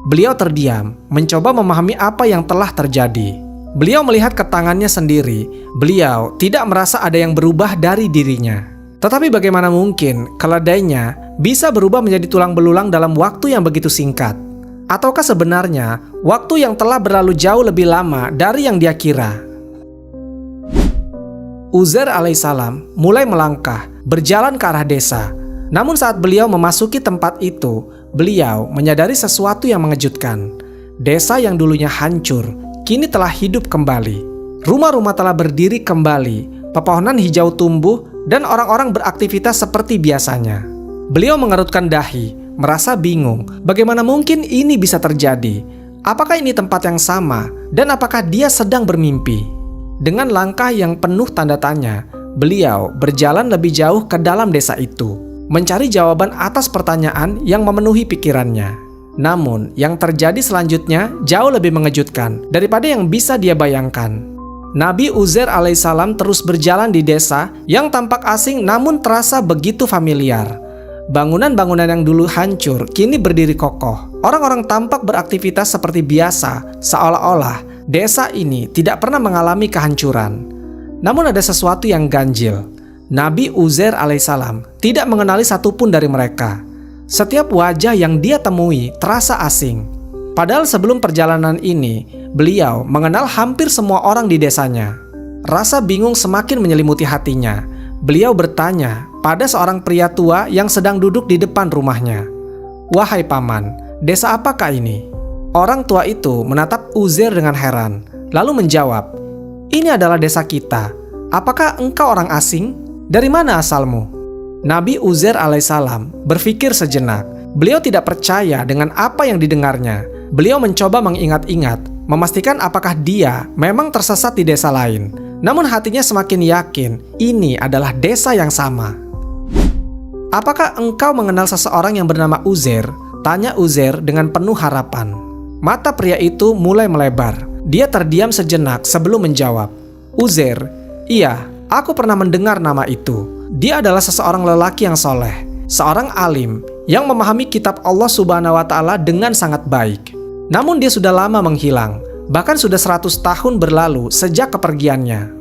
Beliau terdiam, mencoba memahami apa yang telah terjadi. Beliau melihat ke tangannya sendiri. Beliau tidak merasa ada yang berubah dari dirinya. Tetapi bagaimana mungkin keledainya bisa berubah menjadi tulang belulang dalam waktu yang begitu singkat? Ataukah sebenarnya waktu yang telah berlalu jauh lebih lama dari yang dia kira? Uzair alaihissalam mulai melangkah, berjalan ke arah desa. Namun saat beliau memasuki tempat itu, beliau menyadari sesuatu yang mengejutkan. Desa yang dulunya hancur, kini telah hidup kembali. Rumah-rumah telah berdiri kembali, pepohonan hijau tumbuh, dan orang-orang beraktivitas seperti biasanya. Beliau mengerutkan dahi, merasa bingung, bagaimana mungkin ini bisa terjadi? Apakah ini tempat yang sama? Dan apakah dia sedang bermimpi? Dengan langkah yang penuh tanda tanya, beliau berjalan lebih jauh ke dalam desa itu, mencari jawaban atas pertanyaan yang memenuhi pikirannya. Namun, yang terjadi selanjutnya jauh lebih mengejutkan daripada yang bisa dia bayangkan. Nabi Uzair alaihissalam terus berjalan di desa yang tampak asing namun terasa begitu familiar. Bangunan-bangunan yang dulu hancur kini berdiri kokoh. Orang-orang tampak beraktivitas seperti biasa, seolah-olah desa ini tidak pernah mengalami kehancuran. Namun ada sesuatu yang ganjil. Nabi Uzair alaihissalam tidak mengenali satupun dari mereka. Setiap wajah yang dia temui terasa asing. Padahal sebelum perjalanan ini, beliau mengenal hampir semua orang di desanya. Rasa bingung semakin menyelimuti hatinya. Beliau bertanya pada seorang pria tua yang sedang duduk di depan rumahnya. "Wahai paman, desa apakah ini?" Orang tua itu menatap Uzair dengan heran, lalu menjawab, "Ini adalah desa kita. Apakah engkau orang asing? Dari mana asalmu?" Nabi Uzair alaihissalam berpikir sejenak. Beliau tidak percaya dengan apa yang didengarnya. Beliau mencoba mengingat-ingat, memastikan apakah dia memang tersesat di desa lain. Namun hatinya semakin yakin ini adalah desa yang sama. "Apakah engkau mengenal seseorang yang bernama Uzair?" tanya Uzair dengan penuh harapan. Mata pria itu mulai melebar. Dia terdiam sejenak sebelum menjawab, "Uzair, iya, aku pernah mendengar nama itu. Dia adalah seseorang lelaki yang soleh, seorang alim yang memahami kitab Allah Subhanahu wa Ta'ala dengan sangat baik. Namun dia sudah lama menghilang, bahkan sudah 100 tahun berlalu sejak kepergiannya."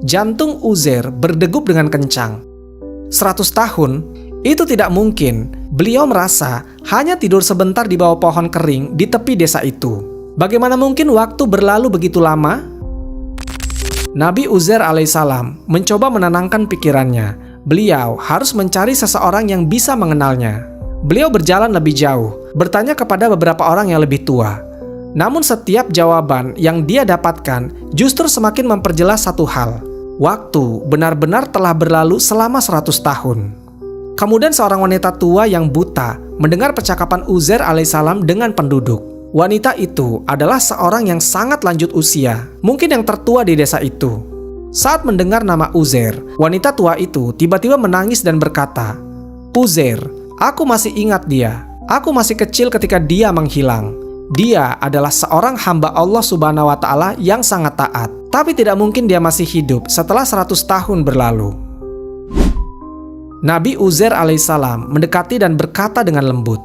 Jantung Uzair berdegup dengan kencang. 100 tahun? Itu tidak mungkin. Beliau merasa hanya tidur sebentar di bawah pohon kering di tepi desa itu. Bagaimana mungkin waktu berlalu begitu lama? Nabi Uzair alaihissalam mencoba menenangkan pikirannya. Beliau harus mencari seseorang yang bisa mengenalnya. Beliau berjalan lebih jauh, bertanya kepada beberapa orang yang lebih tua. Namun setiap jawaban yang dia dapatkan justru semakin memperjelas satu hal. Waktu benar-benar telah berlalu selama 100 tahun. Kemudian seorang wanita tua yang buta mendengar percakapan Uzair alaihissalam dengan penduduk. Wanita itu adalah seorang yang sangat lanjut usia, mungkin yang tertua di desa itu. Saat mendengar nama Uzair, wanita tua itu tiba-tiba menangis dan berkata, "Uzair, aku masih ingat dia. Aku masih kecil ketika dia menghilang. Dia adalah seorang hamba Allah Subhanahu wa Ta'ala yang sangat taat. Tapi tidak mungkin dia masih hidup setelah 100 tahun berlalu." Nabi Uzair alaihissalam mendekati dan berkata dengan lembut,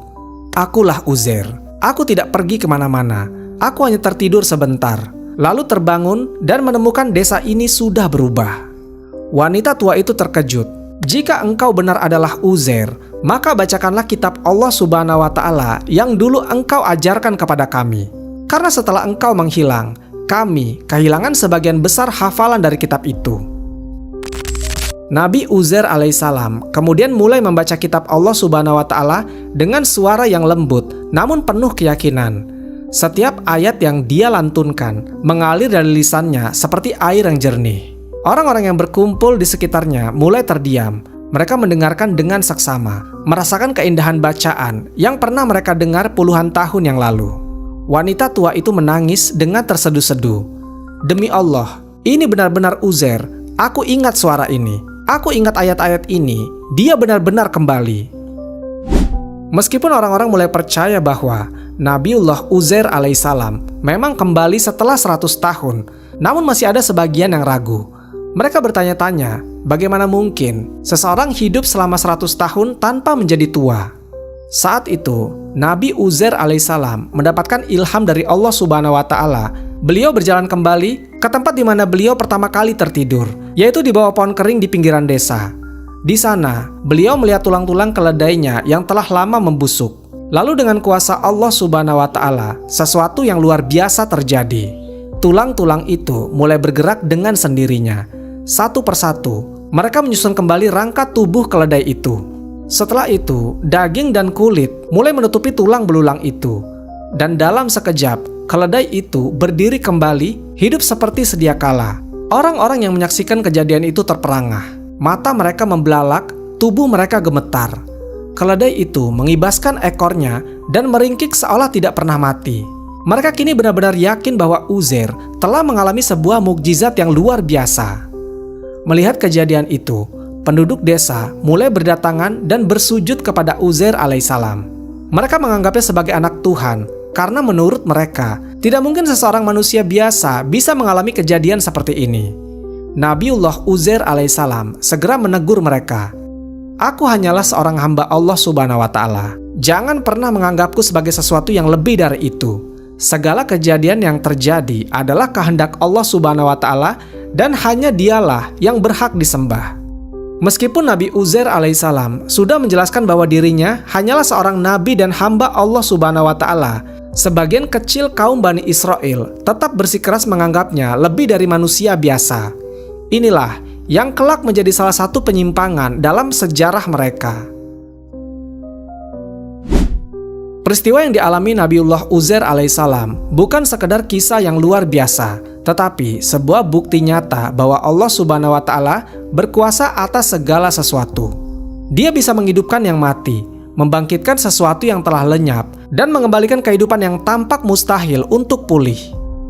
"Akulah Uzair. Aku tidak pergi kemana-mana. Aku hanya tertidur sebentar, lalu terbangun dan menemukan desa ini sudah berubah." Wanita tua itu terkejut. "Jika engkau benar adalah Uzair, maka bacakanlah kitab Allah Subhanahu wa Ta'ala yang dulu engkau ajarkan kepada kami. Karena setelah engkau menghilang, kami kehilangan sebagian besar hafalan dari kitab itu." Nabi Uzair alaihissalam kemudian mulai membaca kitab Allah Subhanahu wa Ta'ala dengan suara yang lembut namun penuh keyakinan. Setiap ayat yang dia lantunkan mengalir dari lisannya seperti air yang jernih. Orang-orang yang berkumpul di sekitarnya mulai terdiam. Mereka mendengarkan dengan seksama, merasakan keindahan bacaan yang pernah mereka dengar puluhan tahun yang lalu. Wanita tua itu menangis dengan terseduh-seduh. "Demi Allah, ini benar-benar Uzair. Aku ingat suara ini. Aku ingat ayat-ayat ini. Dia benar-benar kembali." Meskipun orang-orang mulai percaya bahwa Nabiullah Uzair alaihissalam memang kembali setelah 100 tahun, namun masih ada sebagian yang ragu. Mereka bertanya-tanya, bagaimana mungkin seseorang hidup selama 100 tahun tanpa menjadi tua? Saat itu, Nabi Uzair alaihissalam mendapatkan ilham dari Allah Subhanahu wa Ta'ala. Beliau berjalan kembali ke tempat di mana beliau pertama kali tertidur, yaitu di bawah pohon kering di pinggiran desa. Di sana, beliau melihat tulang-tulang keledainya yang telah lama membusuk. Lalu dengan kuasa Allah Subhanahu wa Ta'ala, sesuatu yang luar biasa terjadi. Tulang-tulang itu mulai bergerak dengan sendirinya. Satu persatu, mereka menyusun kembali rangka tubuh keledai itu. Setelah itu, daging dan kulit mulai menutupi tulang belulang itu. Dan dalam sekejap, keledai itu berdiri kembali, hidup seperti sedia kala. Orang-orang yang menyaksikan kejadian itu terperangah. Mata mereka membelalak, tubuh mereka gemetar. Keledai itu mengibaskan ekornya dan meringkik seolah tidak pernah mati. Mereka kini benar-benar yakin bahwa Uzair telah mengalami sebuah mukjizat yang luar biasa. Melihat kejadian itu, penduduk desa mulai berdatangan dan bersujud kepada Uzair alaihissalam. Mereka menganggapnya sebagai anak Tuhan karena menurut mereka tidak mungkin seseorang manusia biasa bisa mengalami kejadian seperti ini. Nabiullah Uzair alaihissalam segera menegur mereka. Aku hanyalah seorang hamba Allah subhanahu wa ta'ala. Jangan pernah menganggapku sebagai sesuatu yang lebih dari itu. Segala kejadian yang terjadi adalah kehendak Allah subhanahu wa ta'ala dan hanya dialah yang berhak disembah. Meskipun Nabi Uzair alaihissalam sudah menjelaskan bahwa dirinya hanyalah seorang nabi dan hamba Allah subhanahu wa ta'ala, sebagian kecil kaum Bani Israel tetap bersikeras menganggapnya lebih dari manusia biasa. Inilah yang kelak menjadi salah satu penyimpangan dalam sejarah mereka. Peristiwa yang dialami Nabiullah Uzair alaihissalam bukan sekedar kisah yang luar biasa, tetapi sebuah bukti nyata bahwa Allah subhanahu wa ta'ala berkuasa atas segala sesuatu. Dia bisa menghidupkan yang mati, membangkitkan sesuatu yang telah lenyap, dan mengembalikan kehidupan yang tampak mustahil untuk pulih.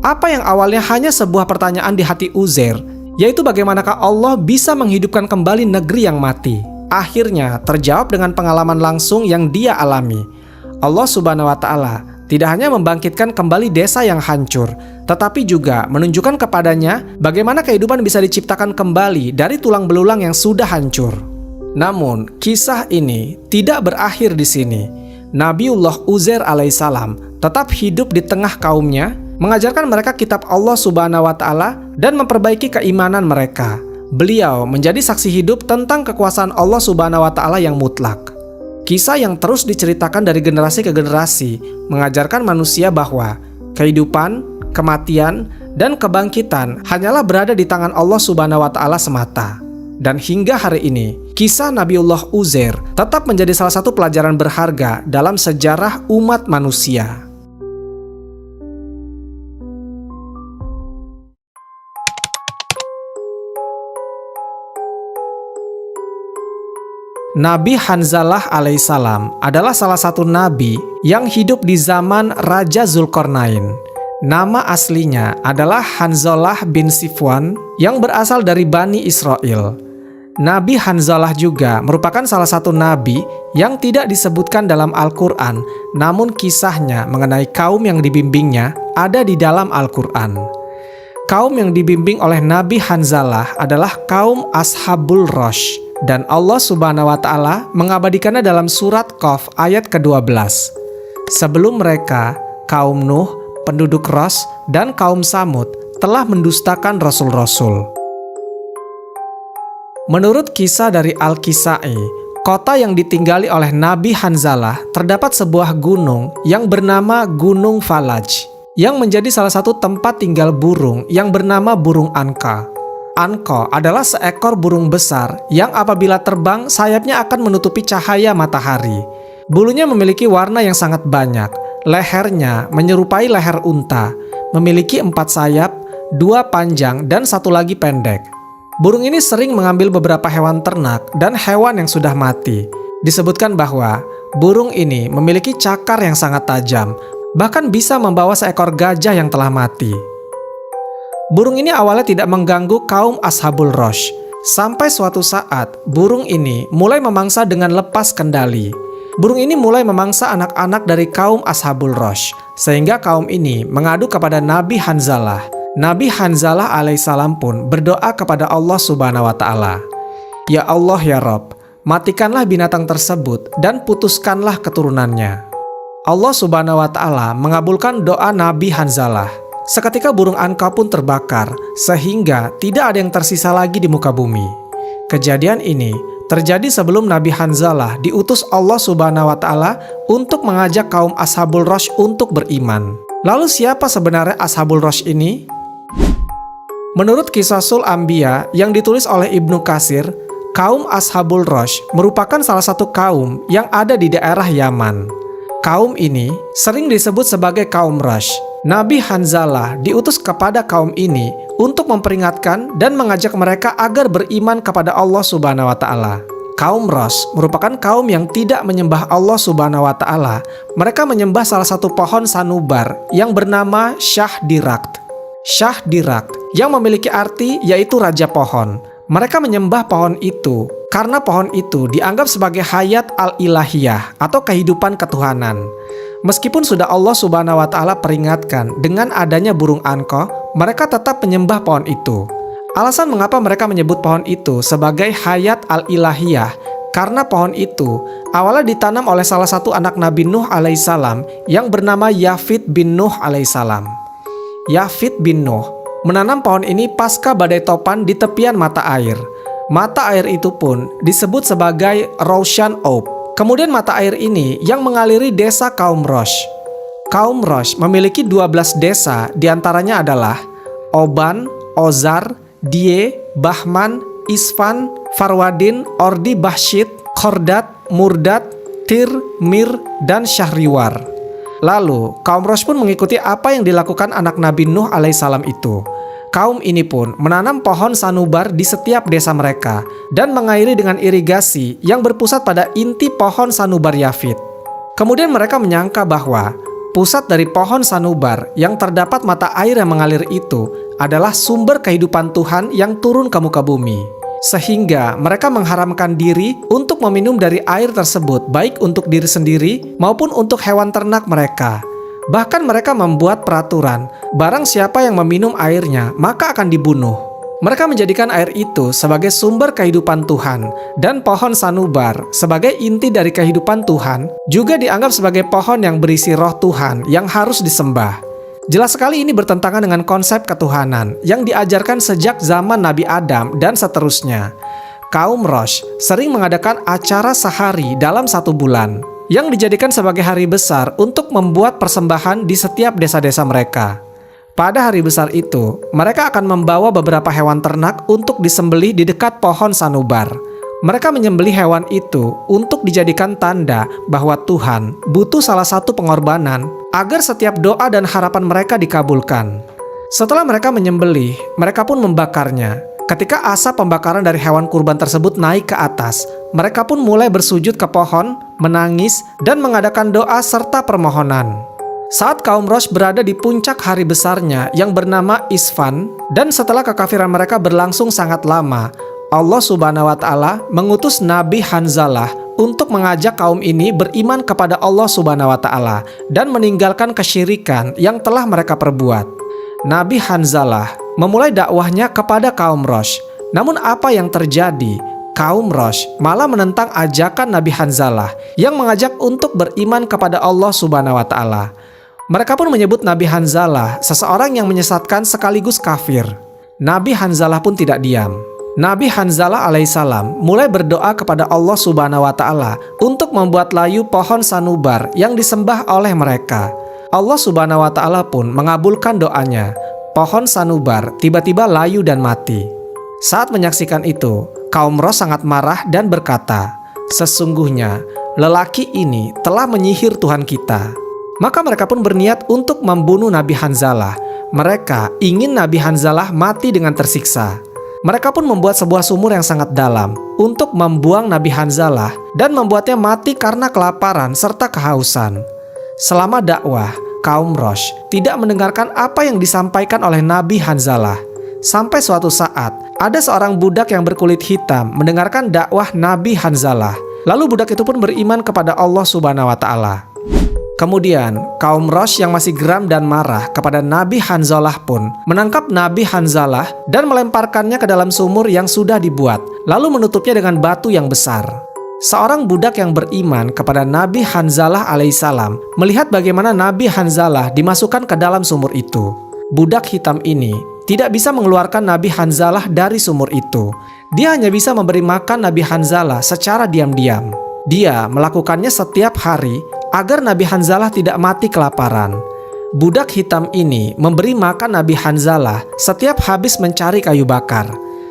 Apa yang awalnya hanya sebuah pertanyaan di hati Uzair, yaitu bagaimanakah Allah bisa menghidupkan kembali negeri yang mati, akhirnya terjawab dengan pengalaman langsung yang dia alami. Allah subhanahu wa ta'ala tidak hanya membangkitkan kembali desa yang hancur, tetapi juga menunjukkan kepadanya bagaimana kehidupan bisa diciptakan kembali dari tulang belulang yang sudah hancur. Namun, kisah ini tidak berakhir di sini. Nabiullah Uzair alaihissalam tetap hidup di tengah kaumnya, mengajarkan mereka kitab Allah subhanahu wa ta'ala dan memperbaiki keimanan mereka. Beliau menjadi saksi hidup tentang kekuasaan Allah subhanahu wa ta'ala yang mutlak. Kisah yang terus diceritakan dari generasi ke generasi mengajarkan manusia bahwa kehidupan, kematian, dan kebangkitan hanyalah berada di tangan Allah subhanahu wa ta'ala semata. Dan hingga hari ini, kisah Nabiullah Uzair tetap menjadi salah satu pelajaran berharga dalam sejarah umat manusia. Nabi Hanzalah alaihissalam adalah salah satu nabi yang hidup di zaman Raja Zulkarnain. Nama aslinya adalah Hanzalah bin Sifwan yang berasal dari Bani Israel. Nabi Hanzalah juga merupakan salah satu nabi yang tidak disebutkan dalam Al-Quran, namun kisahnya mengenai kaum yang dibimbingnya ada di dalam Al-Quran. Kaum yang dibimbing oleh Nabi Hanzalah adalah kaum Ashabul Rosh. Dan Allah subhanahu wa ta'ala mengabadikannya dalam surat Qaf ayat ke-12. Sebelum mereka, kaum Nuh, penduduk Ros, dan kaum Samud telah mendustakan rasul-rasul. Menurut kisah dari Al-Kisai, kota yang ditinggali oleh Nabi Hanzalah terdapat sebuah gunung yang bernama Gunung Falaj, yang menjadi salah satu tempat tinggal burung yang bernama burung Anka. Anko adalah seekor burung besar yang apabila terbang sayapnya akan menutupi cahaya matahari. Bulunya memiliki warna yang sangat banyak. Lehernya menyerupai leher unta, memiliki 4 sayap, 2 panjang dan 1 lagi pendek. Burung ini sering mengambil beberapa hewan ternak dan hewan yang sudah mati. Disebutkan bahwa burung ini memiliki cakar yang sangat tajam, bahkan bisa membawa seekor gajah yang telah mati. Burung ini awalnya tidak mengganggu kaum Ashabul Rosh. Sampai suatu saat, burung ini mulai memangsa dengan lepas kendali. Burung ini mulai memangsa anak-anak dari kaum Ashabul Rosh, sehingga kaum ini mengadu kepada Nabi Hanzalah. Nabi Hanzalah alaihissalam pun berdoa kepada Allah subhanahu wa ta'ala. Ya Allah ya Rabb, matikanlah binatang tersebut dan putuskanlah keturunannya. Allah subhanahu wa ta'ala mengabulkan doa Nabi Hanzalah. Seketika burung Anka pun terbakar, sehingga tidak ada yang tersisa lagi di muka bumi. Kejadian ini terjadi sebelum Nabi Hanzalah diutus Allah subhanahu wa ta'ala untuk mengajak kaum Ashabul Rosh untuk beriman. Lalu siapa sebenarnya Ashabul Rosh ini? Menurut Qisasul Anbiya yang ditulis oleh Ibnu Katsir, Kaum Ashabul Rosh merupakan salah satu kaum yang ada di daerah Yaman. Kaum ini sering disebut sebagai kaum Rosh. Nabi Hanzalah diutus kepada kaum ini untuk memperingatkan dan mengajak mereka agar beriman kepada Allah Subhanahu wa Ta'ala. Kaum Rosh merupakan kaum yang tidak menyembah Allah Subhanahu wa Ta'ala. Mereka menyembah salah satu pohon sanubar yang bernama Shahdirakt. Shahdirakt yang memiliki arti yaitu raja pohon. Mereka menyembah pohon itu karena pohon itu dianggap sebagai hayat al-ilahiyah atau kehidupan ketuhanan. Meskipun sudah Allah Subhanahu wa Ta'ala peringatkan dengan adanya burung anko, mereka tetap menyembah pohon itu. Alasan mengapa mereka menyebut pohon itu sebagai hayat al-ilahiyah karena pohon itu awalnya ditanam oleh salah satu anak Nabi Nuh alaihissalam yang bernama Yafid bin Nuh alaihissalam. Yafid bin Nuh menanam pohon ini pasca badai topan di tepian mata air. Mata air itu pun disebut sebagai Roshan Ob. Kemudian mata air ini yang mengaliri desa kaum Rosh. Kaum Rosh memiliki 12 desa, diantaranya adalah Oban, Ozar, Die, Bahman, Isfan, Farwadin, Ordi Bahshit, Khordat, Murdat, Tir, Mir, dan Syahriwar. Lalu, kaum Rosh pun mengikuti apa yang dilakukan anak Nabi Nuh alaihissalam itu. Kaum ini pun menanam pohon sanubar di setiap desa mereka dan mengairi dengan irigasi yang berpusat pada inti pohon sanubar Yafid. Kemudian mereka menyangka bahwa pusat dari pohon sanubar yang terdapat mata air yang mengalir itu adalah sumber kehidupan Tuhan yang turun ke muka bumi. Sehingga mereka mengharamkan diri untuk meminum dari air tersebut baik untuk diri sendiri maupun untuk hewan ternak mereka. Bahkan mereka membuat peraturan, barang siapa yang meminum airnya maka akan dibunuh. Mereka menjadikan air itu sebagai sumber kehidupan Tuhan dan pohon sanubar sebagai inti dari kehidupan Tuhan juga dianggap sebagai pohon yang berisi roh Tuhan yang harus disembah. Jelas sekali ini bertentangan dengan konsep ketuhanan yang diajarkan sejak zaman Nabi Adam dan seterusnya. Kaum Rosh sering mengadakan acara sehari dalam 1 bulan yang dijadikan sebagai hari besar untuk membuat persembahan di setiap desa-desa mereka. Pada hari besar itu, mereka akan membawa beberapa hewan ternak untuk disembelih di dekat pohon sanubar. Mereka menyembelih hewan itu untuk dijadikan tanda bahwa Tuhan butuh salah satu pengorbanan agar setiap doa dan harapan mereka dikabulkan. Setelah mereka menyembelih, mereka pun membakarnya. Ketika asap pembakaran dari hewan kurban tersebut naik ke atas, mereka pun mulai bersujud ke pohon, menangis, dan mengadakan doa serta permohonan. Saat kaum Rosh berada di puncak hari besarnya yang bernama Isfan, dan setelah kekafiran mereka berlangsung sangat lama, Allah Subhanahu wa Ta'ala mengutus Nabi Hanzalah untuk mengajak kaum ini beriman kepada Allah Subhanahu wa Ta'ala dan meninggalkan kesyirikan yang telah mereka perbuat. Nabi Hanzalah memulai dakwahnya kepada kaum Rosh. Namun apa yang terjadi? Kaum Rosh malah menentang ajakan Nabi Hanzalah yang mengajak untuk beriman kepada Allah Subhanahu wa Ta'ala. Mereka pun menyebut Nabi Hanzalah seseorang yang menyesatkan sekaligus kafir. Nabi Hanzalah pun tidak diam. Nabi Hanzalah alaihissalam mulai berdoa kepada Allah Subhanahu wa Ta'ala untuk membuat layu pohon sanubar yang disembah oleh mereka. Allah Subhanahu wa Ta'ala pun mengabulkan doanya. Pohon sanubar tiba-tiba layu dan mati. Saat menyaksikan itu, kaum Rosh sangat marah dan berkata, "Sesungguhnya lelaki ini telah menyihir Tuhan kita." Maka mereka pun berniat untuk membunuh Nabi Hanzalah. Mereka ingin Nabi Hanzalah mati dengan tersiksa. Mereka pun membuat sebuah sumur yang sangat dalam untuk membuang Nabi Hanzalah dan membuatnya mati karena kelaparan serta kehausan. Selama dakwah, kaum Rosh tidak mendengarkan apa yang disampaikan oleh Nabi Hanzalah. Sampai suatu saat, ada seorang budak yang berkulit hitam mendengarkan dakwah Nabi Hanzalah. Lalu budak itu pun beriman kepada Allah Subhanahu wa Ta'ala. Kemudian, kaum Rosh yang masih geram dan marah kepada Nabi Hanzalah pun menangkap Nabi Hanzalah dan melemparkannya ke dalam sumur yang sudah dibuat, lalu menutupnya dengan batu yang besar. Seorang budak yang beriman kepada Nabi Hanzalah alaihissalam melihat bagaimana Nabi Hanzalah dimasukkan ke dalam sumur itu. Budak hitam ini tidak bisa mengeluarkan Nabi Hanzalah dari sumur itu. Dia hanya bisa memberi makan Nabi Hanzalah secara diam-diam. Dia melakukannya setiap hari agar Nabi Hanzalah tidak mati kelaparan. Budak hitam ini memberi makan Nabi Hanzalah setiap habis mencari kayu bakar.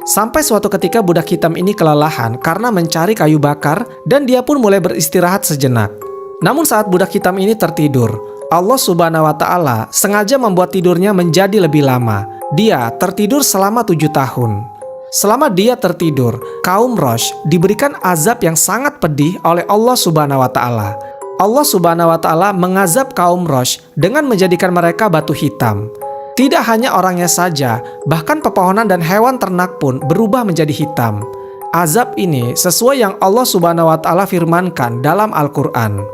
Sampai suatu ketika budak hitam ini kelelahan karena mencari kayu bakar dan dia pun mulai beristirahat sejenak. Namun saat budak hitam ini tertidur, Allah Subhanahu wa Ta'ala sengaja membuat tidurnya menjadi lebih lama. Dia tertidur selama 7 tahun. Selama dia tertidur, kaum Rosh diberikan azab yang sangat pedih oleh Allah Subhanahu wa Ta'ala. Allah Subhanahu wa Ta'ala mengazab kaum Rosh dengan menjadikan mereka batu hitam. Tidak hanya orangnya saja, bahkan pepohonan dan hewan ternak pun berubah menjadi hitam. Azab ini sesuai yang Allah Subhanahu wa Ta'ala firmankan dalam Al-Quran.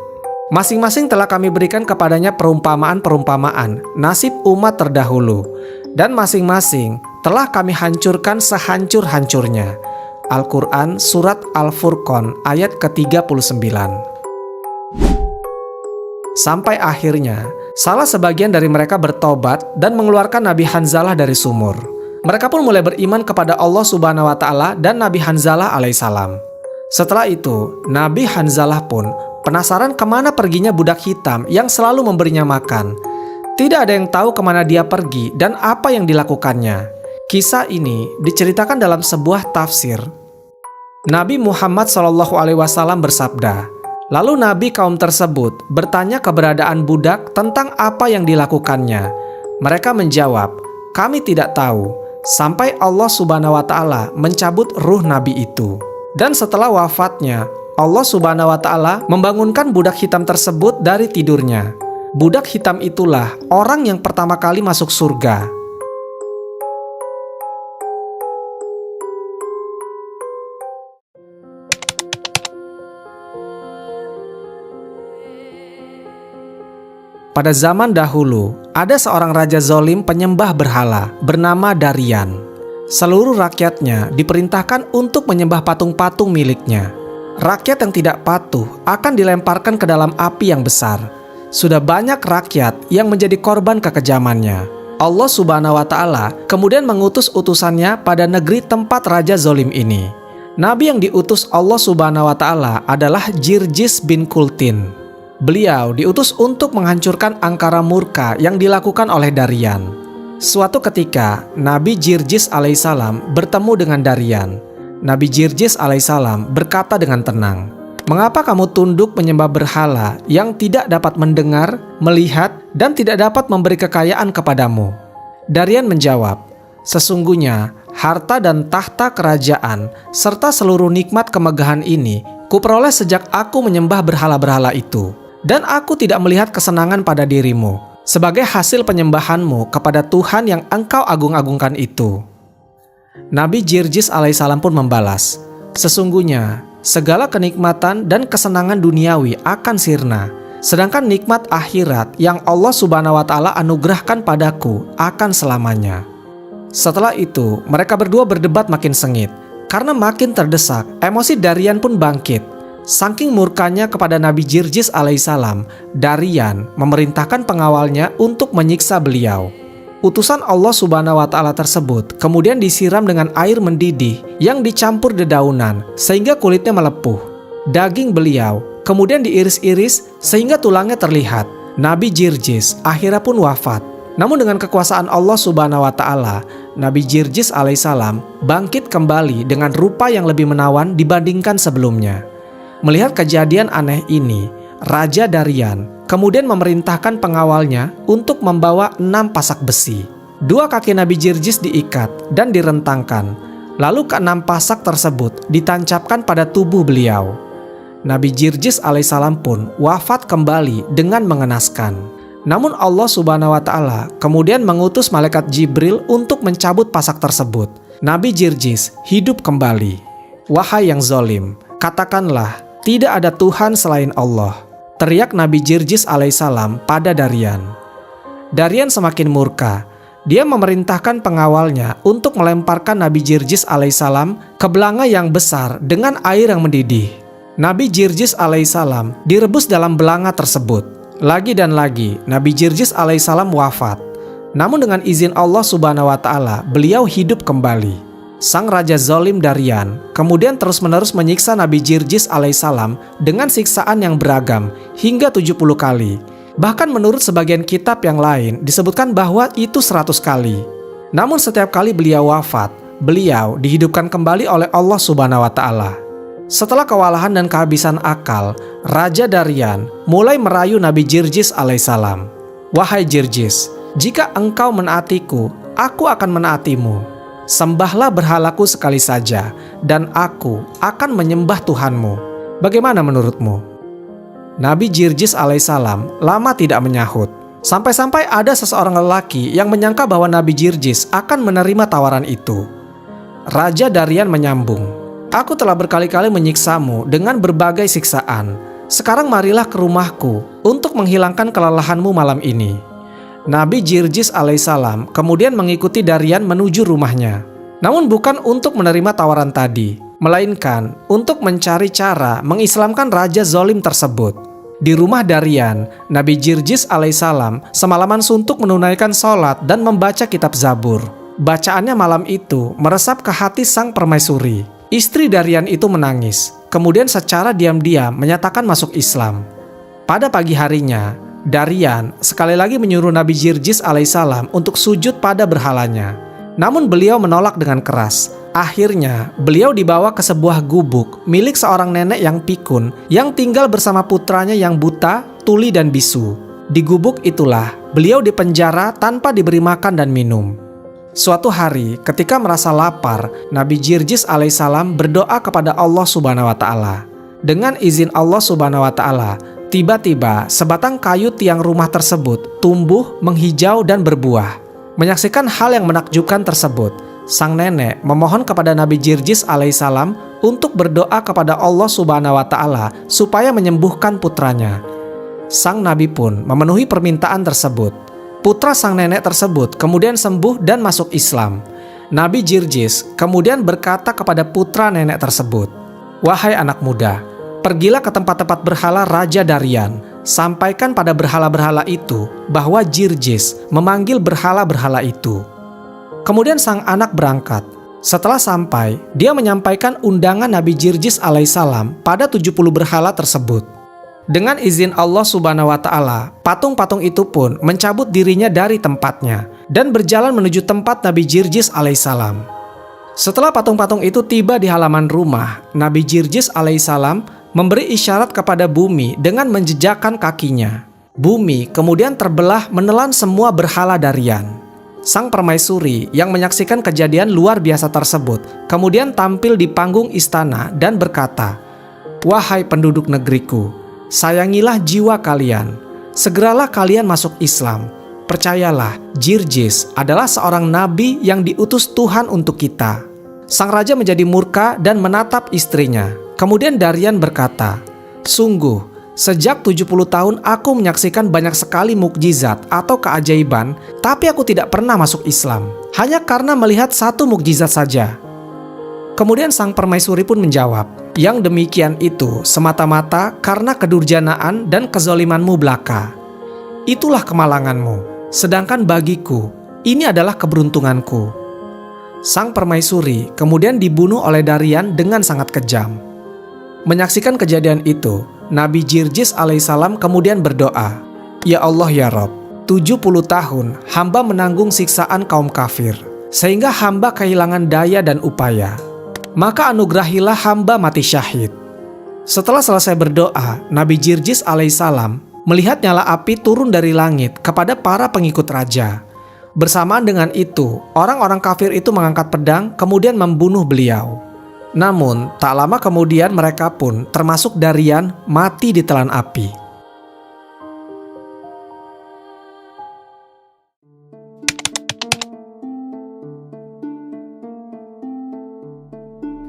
Masing-masing telah kami berikan kepadanya perumpamaan-perumpamaan nasib umat terdahulu, dan masing-masing telah kami hancurkan sehancur-hancurnya. Al-Quran Surat Al-Furqan ayat ke-39. Sampai akhirnya, salah sebagian dari mereka bertobat dan mengeluarkan Nabi Hanzalah dari sumur. Mereka pun mulai beriman kepada Allah Subhanahu wa Ta'ala dan Nabi Hanzalah alaihissalam. Setelah itu, Nabi Hanzalah pun penasaran kemana perginya budak hitam yang selalu memberinya makan. Tidak ada yang tahu kemana dia pergi dan apa yang dilakukannya. Kisah ini diceritakan dalam sebuah tafsir. Nabi Muhammad SAW bersabda, lalu Nabi kaum tersebut bertanya keberadaan budak tentang apa yang dilakukannya. Mereka menjawab, kami tidak tahu, sampai Allah Subhanahu wa Ta'ala mencabut ruh Nabi itu. Dan setelah wafatnya, Allah Subhanahu wa Ta'ala membangunkan budak hitam tersebut dari tidurnya. Budak hitam itulah orang yang pertama kali masuk surga. Pada zaman dahulu, ada seorang raja zalim penyembah berhala bernama Darian. Seluruh rakyatnya diperintahkan untuk menyembah patung-patung miliknya. Rakyat yang tidak patuh akan dilemparkan ke dalam api yang besar. Sudah banyak rakyat yang menjadi korban kekejamannya. Allah Subhanahu wa Ta'ala kemudian mengutus utusannya pada negeri tempat raja zalim ini. Nabi yang diutus Allah Subhanahu wa Ta'ala adalah Jirjis bin Kultin. Beliau diutus untuk menghancurkan angkara murka yang dilakukan oleh Darian. Suatu ketika, Nabi Jirjis alaihissalam bertemu dengan Darian. Nabi Jirjis alaihissalam berkata dengan tenang, "Mengapa kamu tunduk menyembah berhala yang tidak dapat mendengar, melihat, dan tidak dapat memberi kekayaan kepadamu?" Darian menjawab, "Sesungguhnya harta dan tahta kerajaan serta seluruh nikmat kemegahan ini kuperoleh sejak aku menyembah berhala-berhala itu. Dan aku tidak melihat kesenangan pada dirimu sebagai hasil penyembahanmu kepada Tuhan yang engkau agung-agungkan itu." Nabi Jirjis alaihissalam pun membalas, "Sesungguhnya segala kenikmatan dan kesenangan duniawi akan sirna, sedangkan nikmat akhirat yang Allah Subhanahu wa Ta'ala anugerahkan padaku akan selamanya." Setelah itu, mereka berdua berdebat makin sengit. Karena makin terdesak, emosi Darian pun bangkit. Saking murkanya kepada Nabi Jirjis alaihissalam, Darian memerintahkan pengawalnya untuk menyiksa beliau. Utusan Allah Subhanahu wa Ta'ala tersebut kemudian disiram dengan air mendidih yang dicampur dedaunan sehingga kulitnya melepuh. Daging beliau kemudian diiris-iris sehingga tulangnya terlihat. Nabi Jirjis akhirnya pun wafat. Namun dengan kekuasaan Allah Subhanahu wa Ta'ala, Nabi Jirjis alaihissalam bangkit kembali dengan rupa yang lebih menawan dibandingkan sebelumnya. Melihat kejadian aneh ini, Raja Darian kemudian memerintahkan pengawalnya untuk membawa 6 pasak besi. 2 kaki Nabi Jirjis diikat dan direntangkan, lalu ke-6 pasak tersebut ditancapkan pada tubuh beliau. Nabi Jirjis alaihissalam pun wafat kembali dengan mengenaskan. Namun Allah Subhanahu wa Ta'ala kemudian mengutus malaikat Jibril untuk mencabut pasak tersebut. Nabi Jirjis hidup kembali. "Wahai yang zalim, katakanlah, tidak ada Tuhan selain Allah," teriak Nabi Jirjis alaihissalam pada Darian. Darian semakin murka. Dia memerintahkan pengawalnya untuk melemparkan Nabi Jirjis alaihissalam ke belanga yang besar dengan air yang mendidih. Nabi Jirjis alaihissalam direbus dalam belanga tersebut. Lagi dan lagi Nabi Jirjis alaihissalam wafat. Namun dengan izin Allah Subhanahu wa Ta'ala, beliau hidup kembali. Sang Raja Zalim Darian kemudian terus-menerus menyiksa Nabi Jirjis alaihissalam dengan siksaan yang beragam hingga 70 kali. Bahkan menurut sebagian kitab yang lain disebutkan bahwa itu 100 kali. Namun setiap kali beliau wafat, beliau dihidupkan kembali oleh Allah Subhanahu wa Ta'ala. Setelah kewalahan dan kehabisan akal, Raja Darian mulai merayu Nabi Jirjis alaihissalam. "Wahai Jirjis, jika engkau menaatiku, aku akan menaatimu. Sembahlah berhalaku sekali saja, dan aku akan menyembah Tuhanmu. Bagaimana menurutmu?" Nabi Jirjis alaihissalam lama tidak menyahut. Sampai-sampai ada seseorang lelaki yang menyangka bahwa Nabi Jirjis akan menerima tawaran itu. Raja Darian menyambung, "Aku telah berkali-kali menyiksamu dengan berbagai siksaan. Sekarang marilah ke rumahku untuk menghilangkan kelelahanmu malam ini." Nabi Jirjis alaihissalam kemudian mengikuti Darian menuju rumahnya. Namun bukan untuk menerima tawaran tadi, melainkan untuk mencari cara mengislamkan raja zalim tersebut. Di rumah Darian, Nabi Jirjis alaihissalam semalaman suntuk menunaikan sholat dan membaca kitab Zabur. Bacaannya malam itu meresap ke hati sang permaisuri. Istri Darian itu menangis, kemudian secara diam-diam menyatakan masuk Islam. Pada pagi harinya, Darian sekali lagi menyuruh Nabi Jirjis alaihissalam untuk sujud pada berhalanya. Namun beliau menolak dengan keras. Akhirnya, beliau dibawa ke sebuah gubuk milik seorang nenek yang pikun yang tinggal bersama putranya yang buta, tuli, dan bisu. Di gubuk itulah beliau dipenjara tanpa diberi makan dan minum. Suatu hari, ketika merasa lapar, Nabi Jirjis alaihissalam berdoa kepada Allah Subhanahu wa Ta'ala. Dengan izin Allah Subhanahu wa Ta'ala, tiba-tiba sebatang kayu tiang rumah tersebut tumbuh, menghijau, dan berbuah. Menyaksikan hal yang menakjubkan tersebut, sang nenek memohon kepada Nabi Jirjis alaihissalam untuk berdoa kepada Allah Subhanahu wa Ta'ala supaya menyembuhkan putranya. Sang nabi pun memenuhi permintaan tersebut. Putra sang nenek tersebut kemudian sembuh dan masuk Islam. Nabi Jirjis kemudian berkata kepada putra nenek tersebut, "Wahai anak muda, pergilah ke tempat-tempat berhala Raja Darian. Sampaikan pada berhala-berhala itu bahwa Jirjis memanggil berhala-berhala itu." Kemudian sang anak berangkat. Setelah sampai, dia menyampaikan undangan Nabi Jirjis alaihissalam pada 70 berhala tersebut. Dengan izin Allah Subhanahu wa Ta'ala, patung-patung itu pun mencabut dirinya dari tempatnya dan berjalan menuju tempat Nabi Jirjis alaihissalam. Setelah patung-patung itu tiba di halaman rumah, Nabi Jirjis alaihissalam memberi isyarat kepada bumi dengan menjejakkan kakinya. Bumi kemudian terbelah menelan semua berhala Darian. Sang permaisuri yang menyaksikan kejadian luar biasa tersebut kemudian tampil di panggung istana dan berkata, "Wahai penduduk negeriku, sayangilah jiwa kalian. Segeralah kalian masuk Islam. Percayalah, Jirjis adalah seorang nabi yang diutus Tuhan untuk kita." Sang raja menjadi murka dan menatap istrinya. Kemudian Darian berkata, "Sungguh, sejak 70 tahun aku menyaksikan banyak sekali mukjizat atau keajaiban, tapi aku tidak pernah masuk Islam, hanya karena melihat satu mukjizat saja." Kemudian sang permaisuri pun menjawab, "Yang demikian itu semata-mata karena kedurjanaan dan kezalimanmu belaka. Itulah kemalanganmu, sedangkan bagiku, ini adalah keberuntunganku." Sang permaisuri kemudian dibunuh oleh Darian dengan sangat kejam. Menyaksikan kejadian itu, Nabi Jirjis alaihissalam kemudian berdoa, "Ya Allah ya Rob, 70 tahun hamba menanggung siksaan kaum kafir, sehingga hamba kehilangan daya dan upaya. Maka anugerahilah hamba mati syahid." Setelah selesai berdoa, Nabi Jirjis alaihissalam melihat nyala api turun dari langit kepada para pengikut raja. Bersamaan dengan itu, orang-orang kafir itu mengangkat pedang kemudian membunuh beliau. Namun, tak lama kemudian mereka pun, termasuk Darian, mati ditelan api.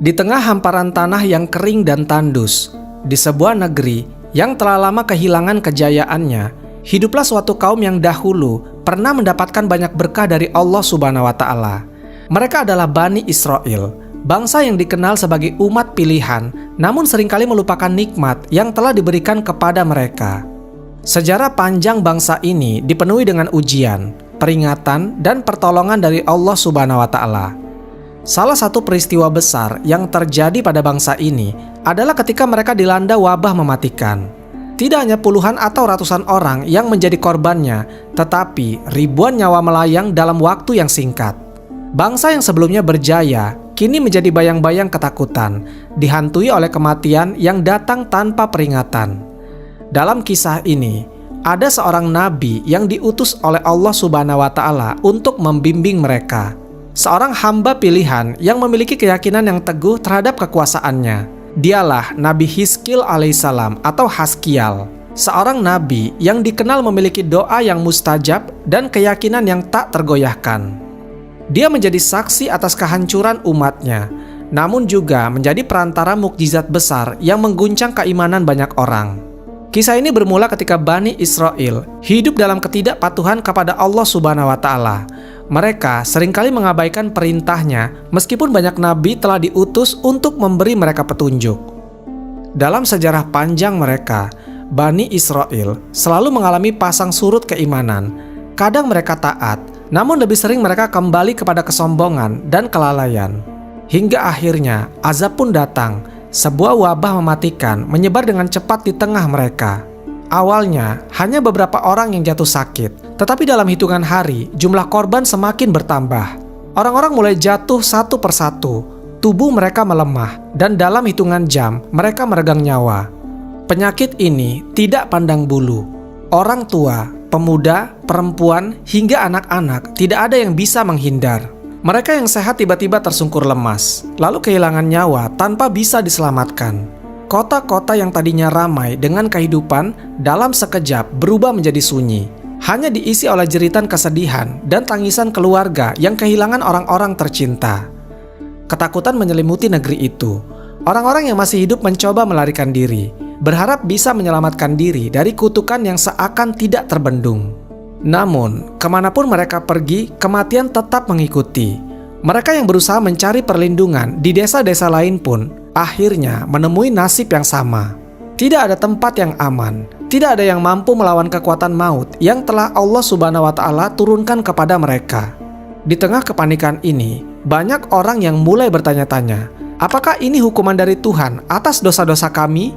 Di tengah hamparan tanah yang kering dan tandus, di sebuah negeri yang telah lama kehilangan kejayaannya, hiduplah suatu kaum yang dahulu pernah mendapatkan banyak berkah dari Allah Subhanahu wa Ta'ala. Mereka adalah Bani Israel, bangsa yang dikenal sebagai umat pilihan, namun seringkali melupakan nikmat yang telah diberikan kepada mereka. Sejarah panjang bangsa ini dipenuhi dengan ujian, peringatan, dan pertolongan dari Allah Subhanahu wa Ta'ala. Salah satu peristiwa besar yang terjadi pada bangsa ini adalah ketika mereka dilanda wabah mematikan. Tidak hanya puluhan atau ratusan orang yang menjadi korbannya, tetapi ribuan nyawa melayang dalam waktu yang singkat. Bangsa yang sebelumnya berjaya kini menjadi bayang-bayang ketakutan, dihantui oleh kematian yang datang tanpa peringatan. Dalam kisah ini, ada seorang nabi yang diutus oleh Allah Subhanahu wa Ta'ala untuk membimbing mereka. Seorang hamba pilihan yang memiliki keyakinan yang teguh terhadap kekuasaannya. Dialah Nabi Hizkil alaihissalam atau Haskial, seorang nabi yang dikenal memiliki doa yang mustajab dan keyakinan yang tak tergoyahkan. Dia menjadi saksi atas kehancuran umatnya, namun juga menjadi perantara mukjizat besar yang mengguncang keimanan banyak orang. Kisah ini bermula ketika Bani Israel hidup dalam ketidakpatuhan kepada Allah Subhanahu wa Ta'ala. Mereka seringkali mengabaikan perintahnya meskipun banyak nabi telah diutus untuk memberi mereka petunjuk. Dalam sejarah panjang mereka, Bani Israel selalu mengalami pasang surut keimanan. Kadang mereka taat, namun lebih sering mereka kembali kepada kesombongan dan kelalaian. Hingga akhirnya azab pun datang. Sebuah wabah mematikan menyebar dengan cepat di tengah mereka. Awalnya hanya beberapa orang yang jatuh sakit, tetapi dalam hitungan hari jumlah korban semakin bertambah. Orang-orang mulai jatuh satu persatu, tubuh mereka melemah, dan dalam hitungan jam mereka meregang nyawa. Penyakit ini tidak pandang bulu. Orang tua, pemuda, perempuan, hingga anak-anak tidak ada yang bisa menghindar. Mereka yang sehat tiba-tiba tersungkur lemas, lalu kehilangan nyawa tanpa bisa diselamatkan. Kota-kota yang tadinya ramai dengan kehidupan dalam sekejap berubah menjadi sunyi. Hanya diisi oleh jeritan kesedihan dan tangisan keluarga yang kehilangan orang-orang tercinta. Ketakutan menyelimuti negeri itu. Orang-orang yang masih hidup mencoba melarikan diri, berharap bisa menyelamatkan diri dari kutukan yang seakan tidak terbendung. Namun, kemanapun mereka pergi, kematian tetap mengikuti. Mereka yang berusaha mencari perlindungan di desa-desa lain pun akhirnya menemui nasib yang sama. Tidak ada tempat yang aman, tidak ada yang mampu melawan kekuatan maut yang telah Allah Subhanahu wa Ta'ala turunkan kepada mereka. Di tengah kepanikan ini, banyak orang yang mulai bertanya-tanya, apakah ini hukuman dari Tuhan atas dosa-dosa kami?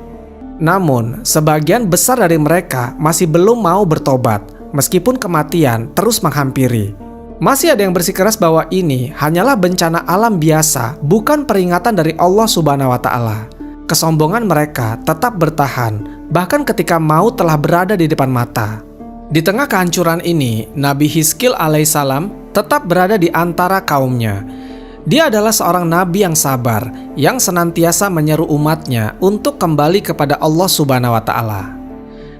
Namun, sebagian besar dari mereka masih belum mau bertobat. Meskipun kematian terus menghampiri, masih ada yang bersikeras bahwa ini hanyalah bencana alam biasa, bukan peringatan dari Allah Subhanahu wa Ta'ala. Kesombongan mereka tetap bertahan, bahkan ketika maut telah berada di depan mata. Di tengah kehancuran ini, Nabi Hizkil alaihissalam tetap berada di antara kaumnya. Dia adalah seorang nabi yang sabar, yang senantiasa menyeru umatnya untuk kembali kepada Allah Subhanahu wa Ta'ala.